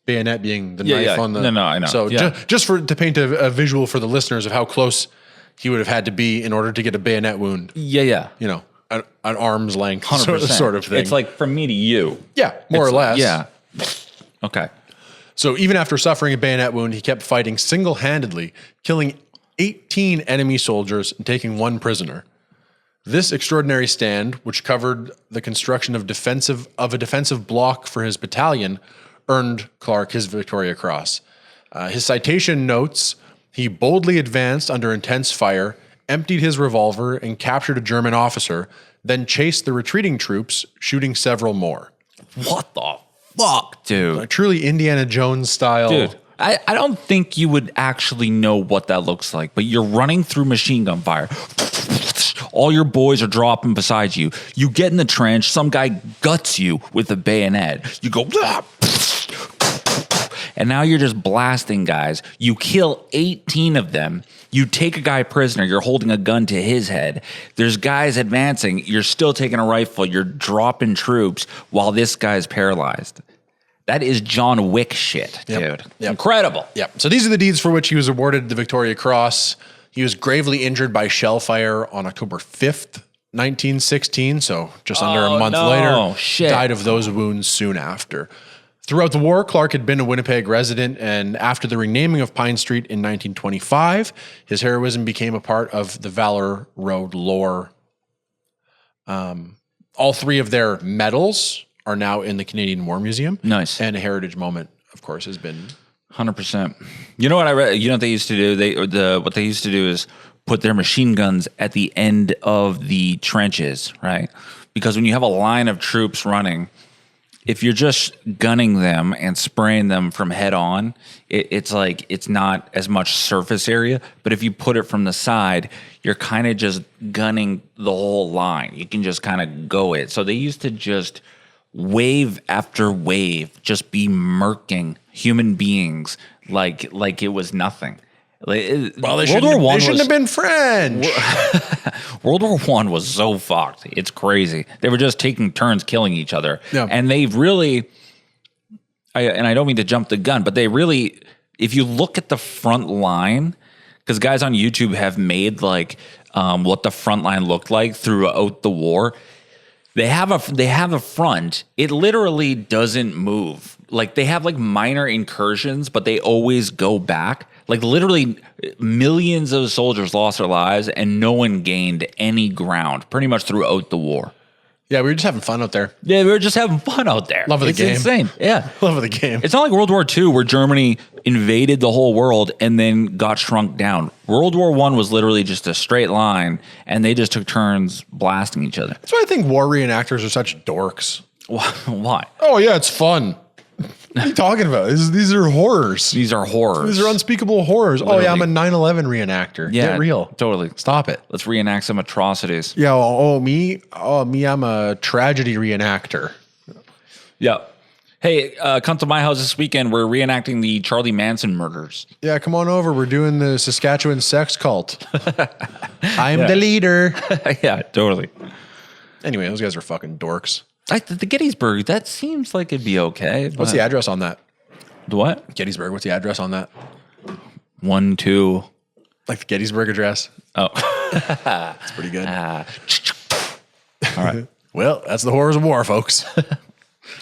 Bayonet being the knife on the... No, I know. So just to paint a visual for the listeners of how close he would have had to be in order to get a bayonet wound. Yeah. You know, an arm's length 100%. sort of thing. It's like from me to you. Yeah, more or less. Yeah. Okay. So even after suffering a bayonet wound, he kept fighting single-handedly, killing 18 enemy soldiers and taking 1 prisoner. This extraordinary stand, which covered the construction of a defensive block for his battalion, earned Clark his Victoria Cross. His citation notes, he boldly advanced under intense fire, emptied his revolver, and captured a German officer, then chased the retreating troops, shooting several more. What the fuck, dude? A truly Indiana Jones style. Dude, I don't think you would actually know what that looks like, but you're running through machine gun fire. All your boys are dropping beside you. You get in the trench. Some guy guts you with a bayonet. You go, ah! And now you're just blasting guys. You kill 18 of them. You take a guy prisoner. You're holding a gun to his head. There's guys advancing. You're still taking a rifle. You're dropping troops while this guy's paralyzed. That is John Wick shit, dude. Yep. Incredible. Yep. So these are the deeds for which he was awarded the Victoria Cross. He was gravely injured by shell fire on October 5th, 1916. So just under a month later, died of those wounds soon after. Throughout the war, Clark had been a Winnipeg resident, and after the renaming of Pine Street in 1925, his heroism became a part of the Valour Road lore. All 3 of their medals are now in the Canadian War Museum. Nice. And a heritage moment, of course, has been 100%. You know what I read? You know what they used to do? What they used to do is put their machine guns at the end of the trenches, right? Because when you have a line of troops running, if you're just gunning them and spraying them from head on, it's like it's not as much surface area. But if you put it from the side, you're kind of just gunning the whole line. You can just kind of go it. So they used to just wave after wave, just be murking human beings like it was nothing. Well, they shouldn't have been French. World War I was so fucked. It's crazy. They were just taking turns killing each other. Yeah. And they really, and I don't mean to jump the gun, but they really, if you look at the front line, because guys on YouTube have made like what the front line looked like throughout the war. They have a front. It literally doesn't move. Like they have like minor incursions, but they always go back. Like literally millions of soldiers lost their lives and no one gained any ground pretty much throughout the war. Yeah, we were just having fun out there. Yeah, we were just having fun out there. Love of the game. It's insane. Yeah. Love of the game. It's not like World War II where Germany invaded the whole world and then got shrunk down. World War I was literally just a straight line and they just took turns blasting each other. That's why I think war reenactors are such dorks. Why? Oh, yeah, it's fun. What are you talking about? These are horrors. These are horrors. These are unspeakable horrors. Literally. Oh, yeah, I'm a 9/11 reenactor. Yeah, get real. Totally. Stop it. Let's reenact some atrocities. Yeah, me, I'm a tragedy reenactor. Yeah. Hey, come to my house this weekend. We're reenacting the Charlie Manson murders. Yeah, come on over. We're doing the Saskatchewan sex cult. I'm the leader. Yeah, totally. Anyway, those guys are fucking dorks. The Gettysburg, that seems like it'd be okay. What's the address on that? The what? Gettysburg. What's the address on that? 1, 2. Like the Gettysburg Address. Oh. That's pretty good. All right. Well, that's the horrors of war, folks.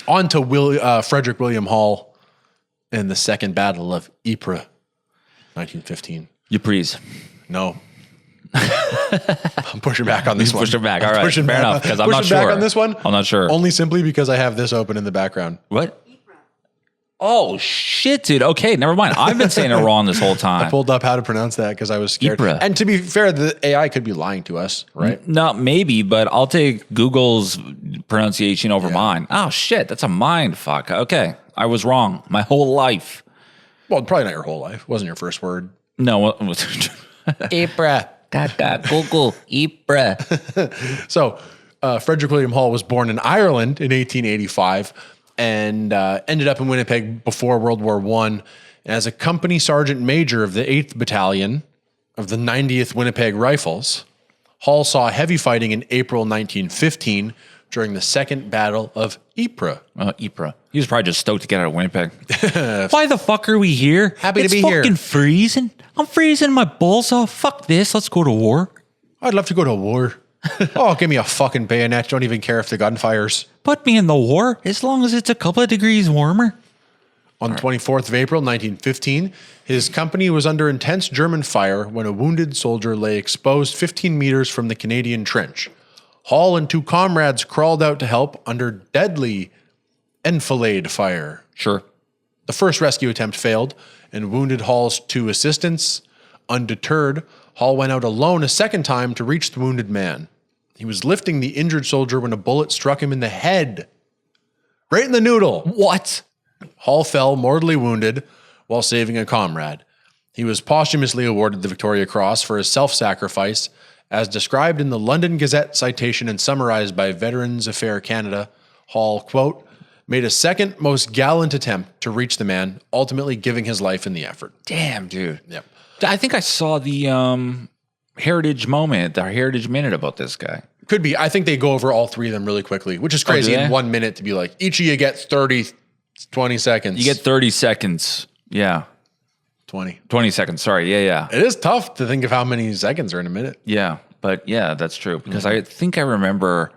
On to Frederick William Hall in the Second Battle of Ypres, 1915. Ypres. No. I'm pushing back on this one. Push it back. All right. Pushing Fair back enough. Because I'm pushing not sure. back on this one. I'm not sure. Only simply because I have this open in the background. What? Oh, shit, dude. Okay, never mind. I've been saying it wrong this whole time. I pulled up how to pronounce that because I was scared. Ypres. And to be fair, the AI could be lying to us, right? No, maybe, but I'll take Google's pronunciation over mine. Oh, shit. That's a mind fuck. Okay. I was wrong my whole life. Well, probably not your whole life. It wasn't your first word. No. Ypres. Google. Ypres. So, Frederick William Hall was born in Ireland in 1885 and ended up in Winnipeg before World War I as a company sergeant major of the 8th Battalion of the 90th Winnipeg Rifles. Hall saw heavy fighting in April 1915 during the Second Battle of Ypres. Ypres. He was probably just stoked to get out of Winnipeg. Why the fuck are we here? Happy to be here. It's fucking freezing. I'm freezing my balls off. Fuck this. Let's go to war. I'd love to go to war. Oh, give me a fucking bayonet. Don't even care if the gun fires. Put me in the war as long as it's a couple of degrees warmer. On the 24th of April, 1915, his company was under intense German fire when a wounded soldier lay exposed 15 meters from the Canadian trench. Hall and 2 comrades crawled out to help under deadly enfilade fire. Sure. The first rescue attempt failed and wounded Hall's 2 assistants. Undeterred, Hall went out alone a second time to reach the wounded man. He was lifting the injured soldier when a bullet struck him in the head. Right in the noodle. What? Hall fell mortally wounded while saving a comrade. He was posthumously awarded the Victoria Cross for his self-sacrifice, as described in the London Gazette citation and summarized by Veterans Affairs Canada. Hall, quote, made a second most gallant attempt to reach the man, ultimately giving his life in the effort. Damn, dude. Yep. I think I saw the Heritage Moment, the Heritage Minute about this guy. Could be. I think they go over all 3 of them really quickly, which is crazy in 1 minute to be like, each of you get 30, 20 seconds. You get 30 seconds. Yeah. 20. 20 seconds. Sorry. Yeah. It is tough to think of how many seconds are in a minute. Yeah. But yeah, that's true. Because I think I remember,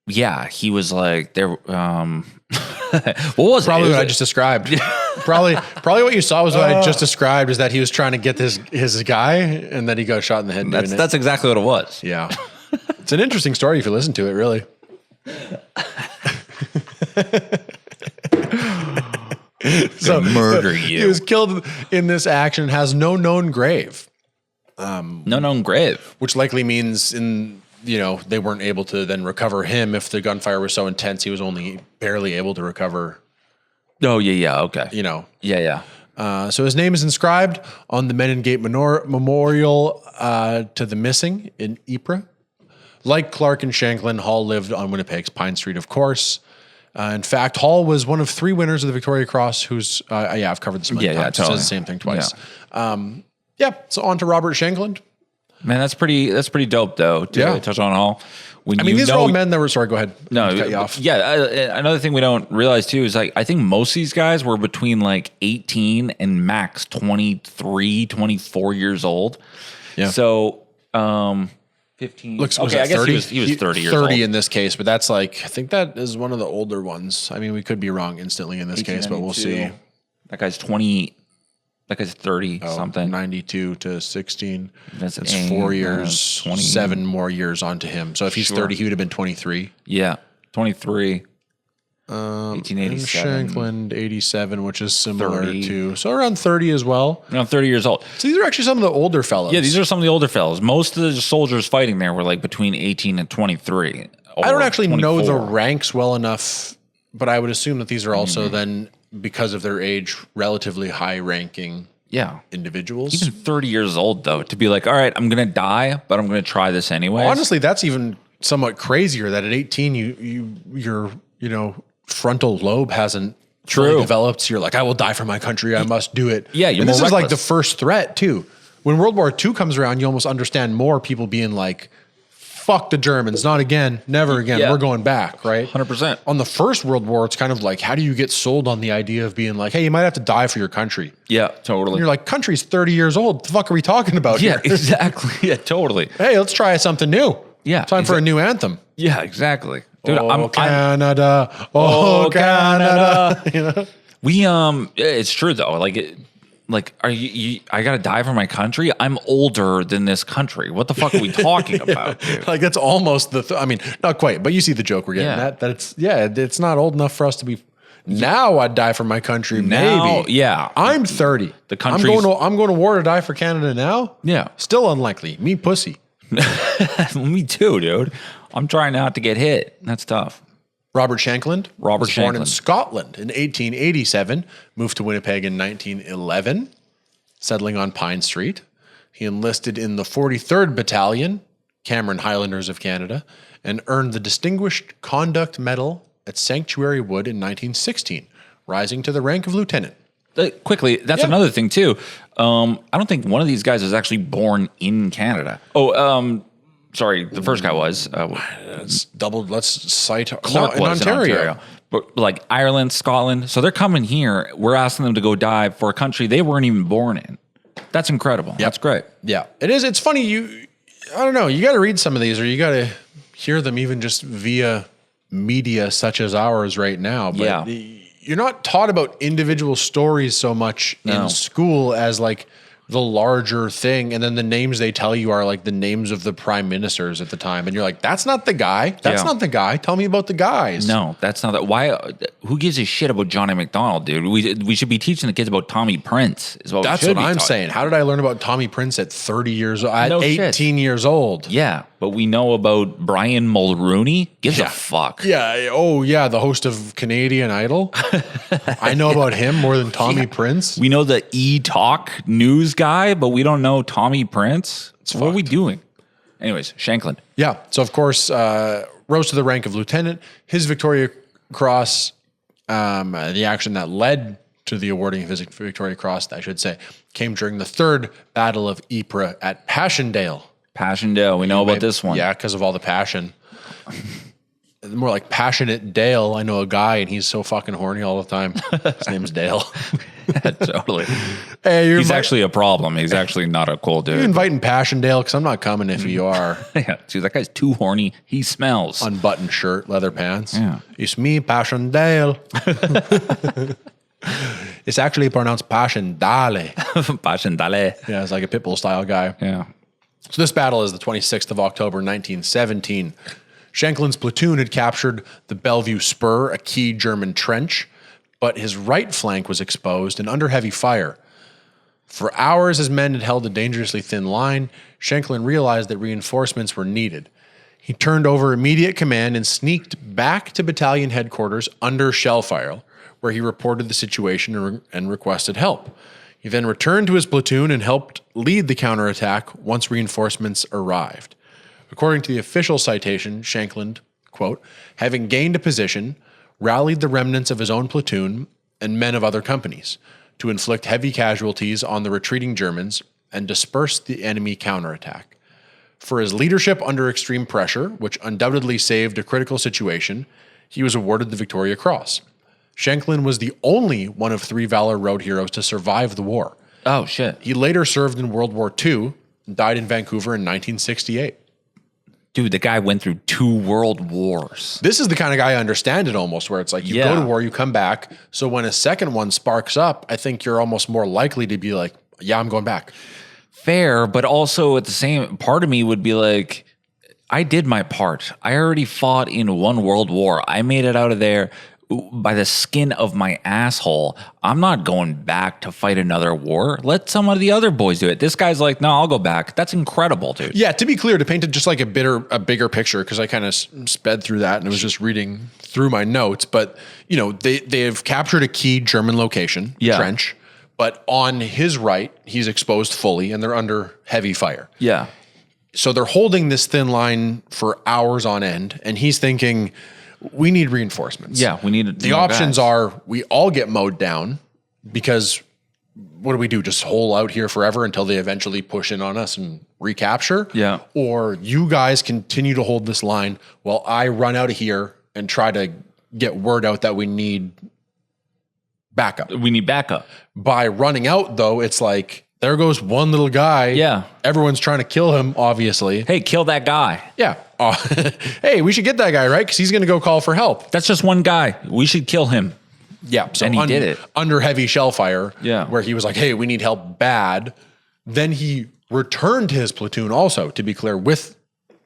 he was like, there, what was Probably it? what I just described. Probably what you saw was what I just described, is that he was trying to get his guy and then he got shot in the head. That's exactly what it was. Yeah. It's an interesting story if you listen to it, really. So murder you. He was killed in this action, has no known grave. No known grave. Which likely means they weren't able to then recover him. If the gunfire was so intense, he was only barely able to recover. Oh, yeah. Okay. Yeah. So his name is inscribed on the Menin Gate Memorial to the Missing in Ypres. Like Clark and Shanklin, Hall lived on Winnipeg's Pine Street, of course. In fact, Hall was one of 3 winners of the Victoria Cross who's, I've covered this many times. Totally. It says the same thing twice. So on to Robert Shanklin. Man, that's pretty dope, though, to touch on Hall. These are all men that were, sorry, go ahead. No, cut you off. Yeah, another thing we don't realize, too, is like, I think most of these guys were between like 18 and max 23, 24 years old. Yeah. So, 15. Looks, okay, I guess 30? he was 30 years old. 30 in this case, but that's like, I think that is one of the older ones. I mean, we could be wrong instantly in this case, but we'll see. That guy's 20. That guy's 30 something. 92 to 16. That's 4 years, 7 more years onto him. So if he's 30, he would have been 23. Yeah, 23. 1887. Shanklin, 87, which is similar to, so around 30 as well. Around 30 years old. So these are actually some of the older fellows. Yeah, these are some of the older fellows. Most of the soldiers fighting there were like between 18 and 23. I don't actually know the ranks well enough, but I would assume that these are also then, because of their age, relatively high-ranking individuals. Even 30 years old, though, to be like, all right, I'm going to die, but I'm going to try this anyway. Honestly, that's even somewhat crazier, that at 18, your frontal lobe hasn't fully developed. So you're like, I will die for my country. I must do it. Yeah, you're and this more is like reckless. the first threat, too. When World War II comes around, you almost understand more people being like, fuck the Germans, not again, never again. Yeah. We're going back, right? 100%. On the First World War, it's kind of like, how do you get sold on the idea of being like, hey, you might have to die for your country? Yeah, And totally. you're like, country's 30 years old. The fuck are we talking about Yeah, here? exactly. Yeah, totally. Hey, let's try something new. Yeah, Time for a new anthem. Yeah, exactly. Dude, Oh, Canada. Oh, Canada. You know? we it's true though. Are you I gotta die for my country? I'm older than this country. What the fuck are we talking about, dude? Like that's almost I mean, not quite, but you see the joke we're getting Yeah. at. That it's not old enough for us to be. Now I'd die for my country. Now, maybe. yeah. I'm 30. The country's- I'm going to war to die for Canada now. Yeah. Still unlikely. Me pussy. Me too, dude. I'm trying not to get hit. That's tough. Robert Shankland. Robert was born in Shankland. Scotland in 1887. Moved to Winnipeg in 1911, settling on Pine Street. He enlisted in the 43rd Battalion, Cameron Highlanders of Canada, and earned the Distinguished Conduct Medal at Sanctuary Wood in 1916, rising to the rank of lieutenant. Quickly, that's Yeah. another thing too. I don't think one of these guys was actually born in Canada. Sorry, the first guy was. Let's cite Clark in was Ontario. But like Ireland, Scotland. So they're coming here. We're asking them to go die for a country they weren't even born in. That's incredible. That's great. Yeah, it is. It's funny. I don't know. You got to read some of these, or you got to hear them even just via media such as ours right now. But Yeah. you're not taught about individual stories so much in school as like the larger thing. And then the names they tell you are like the names of the prime ministers at the time. And you're like, that's not the guy. That's Yeah. not the guy. Tell me about the guys. No, that's not that. Why? Who gives a shit about Johnny McDonald, dude? We should be teaching the kids about Tommy Prince. Is what That's we should what be I'm taught. saying. How did I learn about Tommy Prince at 30 years old? At No shit. 18 years old. Yeah, but we know about Brian Mulrooney. Gives a fuck. Yeah. Oh, yeah. The host of Canadian Idol. I know about him more than Tommy Prince. We know the E-Talk news guy, but we don't know Tommy Prince. What are we doing? Anyways, Shankland. Yeah. So, of course, rose to the rank of lieutenant. His Victoria Cross, the action that led to the awarding of his Victoria Cross, I should say, came during the Third Battle of Ypres at Passchendaele. Passchendaele. We know about this one. Yeah, because of all the passion. More like Passionate Dale. I know a guy, and he's so fucking horny all the time. His name's Dale. Totally. Hey, He's actually a problem. He's actually not a cool you're dude. inviting Passchendaele because I'm not coming if you are. Yeah, dude, that guy's too horny. He smells. Unbuttoned shirt, leather pants. Yeah. It's me, Passchendaele. It's actually pronounced Passchendaele. Passchendaele. Yeah, it's like a Pitbull style guy. Yeah. So this battle is the 26th of October, 1917. Shankland's platoon had captured the Bellevue Spur, a key German trench, but his right flank was exposed and under heavy fire. For hours, his men had held a dangerously thin line. Shankland realized that reinforcements were needed. He turned over immediate command and sneaked back to battalion headquarters under shell fire, where he reported the situation and requested help. He then returned to his platoon and helped lead the counterattack once reinforcements arrived. According to the official citation, Shankland, quote, having gained a position, rallied the remnants of his own platoon and men of other companies to inflict heavy casualties on the retreating Germans and disperse the enemy counterattack. For his leadership under extreme pressure, which undoubtedly saved a critical situation, he was awarded the Victoria Cross. Shankland was the only one of 3 Valour Road heroes to survive the war. Oh, shit. He later served in World War II and died in Vancouver in 1968. Dude, the guy went through 2 world wars. This is the kind of guy I understand it almost, where it's like you go to war, you come back. So when a second one sparks up, I think you're almost more likely to be like, yeah, I'm going back. Fair, but also at the same part of me would be like, I did my part. I already fought in 1 world war. I made it out of there by the skin of my asshole. I'm not going back to fight another war. Let some of the other boys do it. This guy's like, no, I'll go back. That's incredible, dude. Yeah, to be clear, to paint it just like a bigger picture, because I kind of sped through that and I was just reading through my notes. But you know, they've captured a key German location, trench, but on his right, he's exposed fully, and they're under heavy fire. Yeah. So they're holding this thin line for hours on end, and he's thinking, we need reinforcements. Yeah, we need the options are we all get mowed down because what do we do? Just hole out here forever until they eventually push in on us and recapture? Yeah. Or you guys continue to hold this line while I run out of here and try to get word out that we need backup. We need backup. By running out, though, it's like, there goes one little guy. Yeah. Everyone's trying to kill him, obviously. Hey, kill that guy. Yeah. Hey, we should get that guy, right? Because he's going to go call for help. That's just one guy. We should kill him. Yeah. So And he did it. Under heavy shell fire. Yeah. Where he was like, hey, we need help bad. Then he returned his platoon also, to be clear, with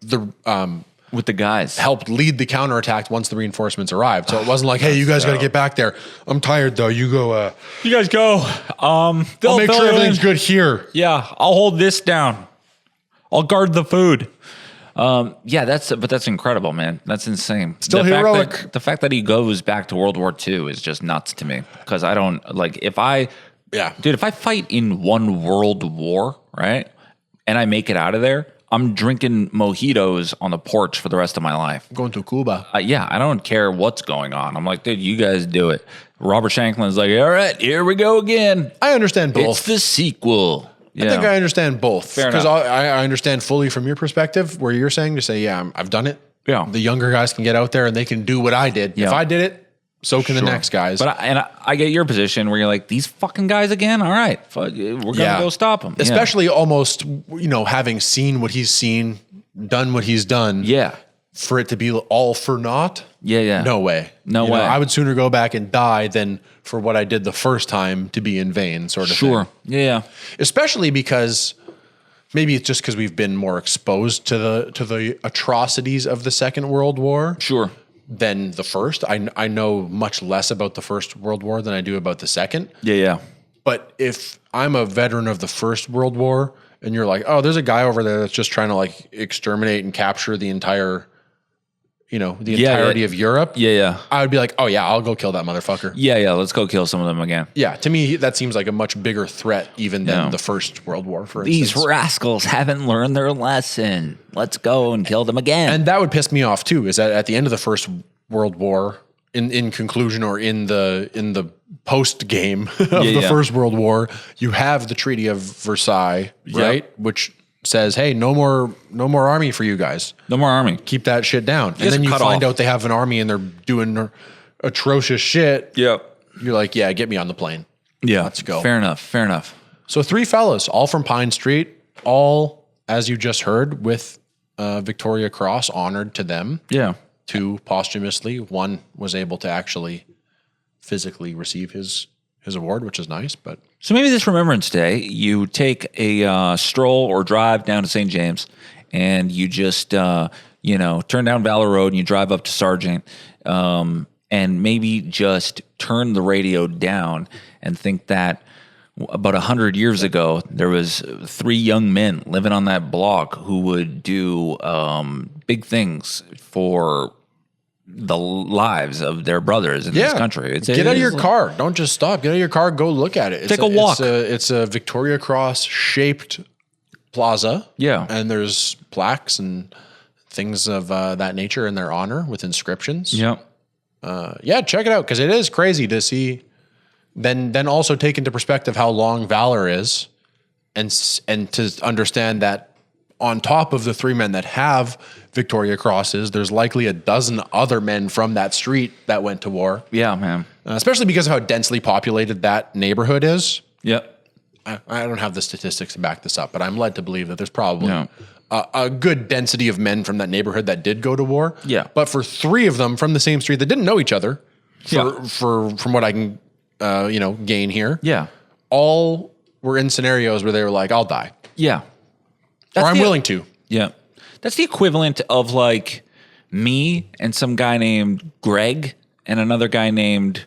the guys. helped lead the counterattack once the reinforcements arrived. So it wasn't like, hey, you guys got to get back there. I'm tired though. You go. You guys go. I'll make sure everything's good here. Yeah, I'll hold this down. I'll guard the food. Yeah, that's incredible, man. That's insane. Still heroic. The fact that he goes back to World War II is just nuts to me, because I don't like if I fight in one world war, right, and I make it out of there, I'm drinking mojitos on the porch for the rest of my life. Going to Cuba. Yeah, I don't care what's going on. I'm like, dude, you guys do it. Robert Shanklin's like, all right, here we go again. I understand both. It's the sequel. I think I understand both. Fair Because enough. I understand fully from your perspective where you're saying to say, yeah, I've done it. Yeah. The younger guys can get out there and they can do what I did. Yeah. If I did it, so can the next guys. But I get your position where you're like, these fucking guys again? All right, we're going to go stop them. Especially almost, having seen what he's seen, done what he's done. Yeah. For it to be all for naught. Yeah. No way. No You way. know, I would sooner go back and die than for what I did the first time to be in vain, sort of Sure. thing. Yeah. Especially because maybe it's just because we've been more exposed to the atrocities of the Second World War. Sure. Than the first. I know much less about the First World War than I do about the Second. Yeah. But if I'm a veteran of the First World War and you're like, oh, there's a guy over there that's just trying to like exterminate and capture the entire, entirety of Europe. Yeah. I would be like, oh yeah, I'll go kill that motherfucker. Yeah. Let's go kill some of them again. Yeah. To me, that seems like a much bigger threat even than the First World War, for These instance. rascals haven't learned their lesson. Let's go and kill them again. And that would piss me off too, is that at the end of the First World War, in conclusion or in the post game of the First World War, you have the Treaty of Versailles, right? Which says, hey, no more army for you guys. No more army. Keep that shit down. And then you find out they have an army and they're doing atrocious shit. Yep. You're like, yeah, get me on the plane. Yeah. Let's go. Fair enough. So 3 fellas, all from Pine Street, all, as you just heard, with Victoria Cross honored to them. Yeah. 2 posthumously. 1 was able to actually physically receive his award, which is nice. But So maybe this Remembrance Day, you take a stroll or drive down to St. James, and you just turn down Valour Road and you drive up to Sargent, and maybe just turn the radio down and think that about 100 years ago there was 3 young men living on that block who would do big things for the lives of their brothers in this country. Get out of your car. Don't just stop. Get out of your car. Go look at it. Take a walk. It's a Victoria Cross shaped plaza. Yeah. And there's plaques and things of that nature in their honor with inscriptions. Yep. Check it out, because it is crazy to see. Then also take into perspective how long Valor is, and to understand that on top of the 3 men that have Victoria Crosses, there's likely a dozen other men from that street that went to war. Yeah, man. Especially because of how densely populated that neighborhood is. Yep. I don't have the statistics to back this up, but I'm led to believe that there's probably a good density of men from that neighborhood that did go to war. Yeah. But for 3 of them from the same street that didn't know each other, from what I can gain here, all were in scenarios where they were like, I'll die. Yeah. Or I'm willing to. Yeah. That's the equivalent of like me and some guy named Greg and another guy named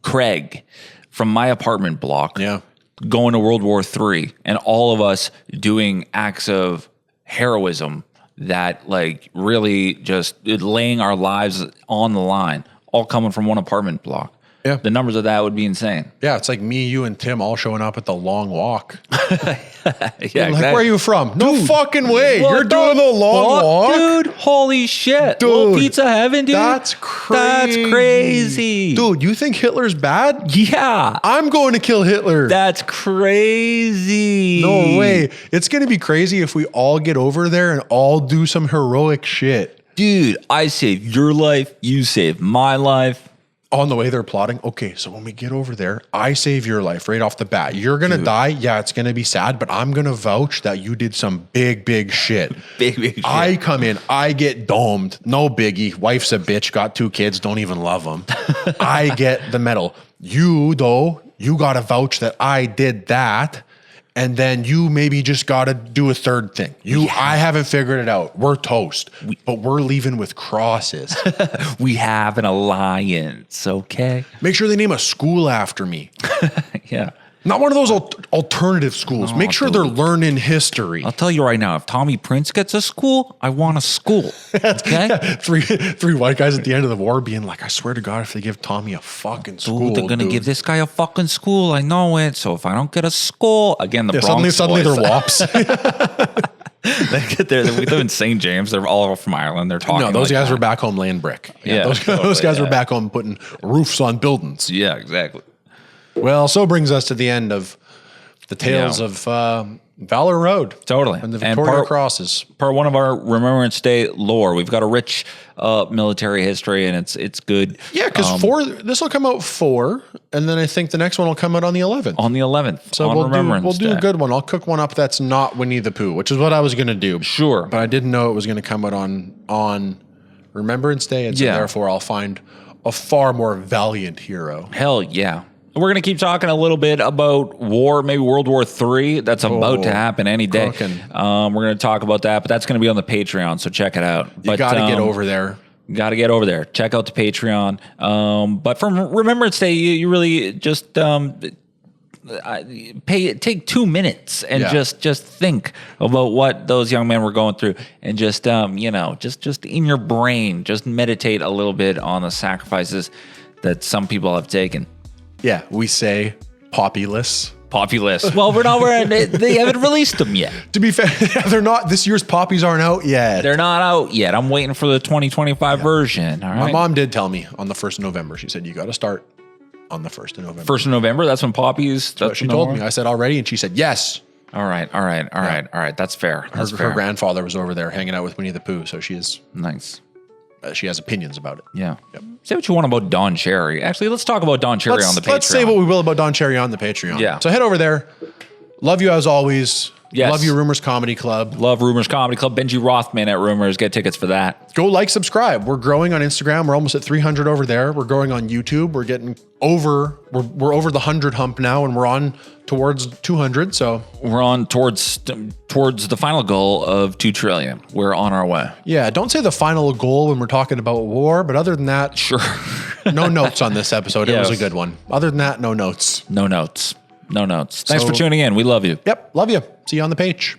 Craig from my apartment block. Yeah. Going to World War III, and all of us doing acts of heroism that like really just laying our lives on the line, all coming from one apartment block. Yeah. The numbers of that would be insane. Yeah, it's like me, you, and Tim all showing up at the long walk. Yeah, Like, where are you from? No fucking way. What You're doing the long fuck, walk? dude. Holy shit. Little Dude, pizza heaven, dude. That's crazy. That's crazy. Dude, you think Hitler's bad? Yeah. I'm going to kill Hitler. That's crazy. No way. It's going to be crazy if we all get over there and all do some heroic shit. Dude, I saved your life. You saved my life. On the way they're plotting, okay, so when we get over there, I save your life right off the bat. You're going to die. Yeah, it's going to be sad, but I'm going to vouch that you did some big, big shit. Big shit. I come in, I get domed. No biggie. Wife's a bitch, got 2 kids, don't even love them. I get the medal. You, though, you got to vouch that I did that. And then you maybe just got to do a third thing. I haven't figured it out. We're toast, but we're leaving with crosses. We have an alliance, okay? Make sure they name a school after me. Yeah. Not one of those alternative schools. Make sure they're learning history. I'll tell you right now, if Tommy Prince gets a school, I want a school. Okay? Three white guys at the end of the war being like, I swear to God, if they give Tommy a fucking school, They're going to give this guy a fucking school. I know it. So if I don't get a school, again, the Bronx suddenly boys. they're wops. They get there. We live in St. James. They're all from Ireland. They're talking. No, those like guys that. were back home laying brick. Yeah, those totally, guys yeah. were back home putting roofs on buildings. Yeah, exactly. Well, so brings us to the end of the tales of Valour Road. Totally. And the Victoria Crosses. Part one of our Remembrance Day lore. We've got a rich military history, and it's good. Yeah, because this will come out 4, and then I think the next one will come out on the 11th. On the 11th, So on Remembrance we'll do Day. a good one. I'll cook one up that's not Winnie the Pooh, which is what I was going to do. Sure. But I didn't know it was going to come out on Remembrance Day, and so Yeah. therefore I'll find a far more valiant hero. Hell yeah. We're going to keep talking a little bit about war, maybe World War III. That's about to happen any day. cooking. We're going to talk about that, but that's going to be on the Patreon, so check it out. You got to get over there. Got to get over there. Check out the Patreon. But from Remembrance Day, you really just take 2 minutes and just think about what those young men were going through, and just just in your brain, just meditate a little bit on the sacrifices that some people have taken. Yeah, we say populous. Populist. Well, they haven't released them yet. To be fair, they're not. This year's poppies aren't out yet. They're not out yet. I'm waiting for the 2025 version. All right. My mom did tell me on the 1st of November. She said, you got to start on the 1st of November. 1st of November. That's when poppies. That's what she told me. I said already, and she said yes. All right. That's fair. That's Her fair. grandfather was over there hanging out with Winnie the Pooh, so she has opinions about it. Yeah. Say what you want about Don Cherry. Actually, let's talk about Don Cherry on the Patreon. Let's say what we will about Don Cherry on the Patreon. Yeah. So head over there. Love you as always. Yes. Love you, Rumors Comedy Club. Love Rumors Comedy Club. Benji Rothman at Rumors. Get tickets for that. Go like, subscribe. We're growing on Instagram. We're almost at 300 over there. We're growing on YouTube. We're getting over. We're over the 100 hump now, and we're on towards 200. So We're on towards the final goal of 2 trillion. We're on our way. yeah, don't say the final goal when we're talking about war. But other than that, Sure. no notes on this episode. It was a Yes. good one. Other than that, no notes. No notes. Thanks for tuning in. We love you. Yep. Love you. See you on the page.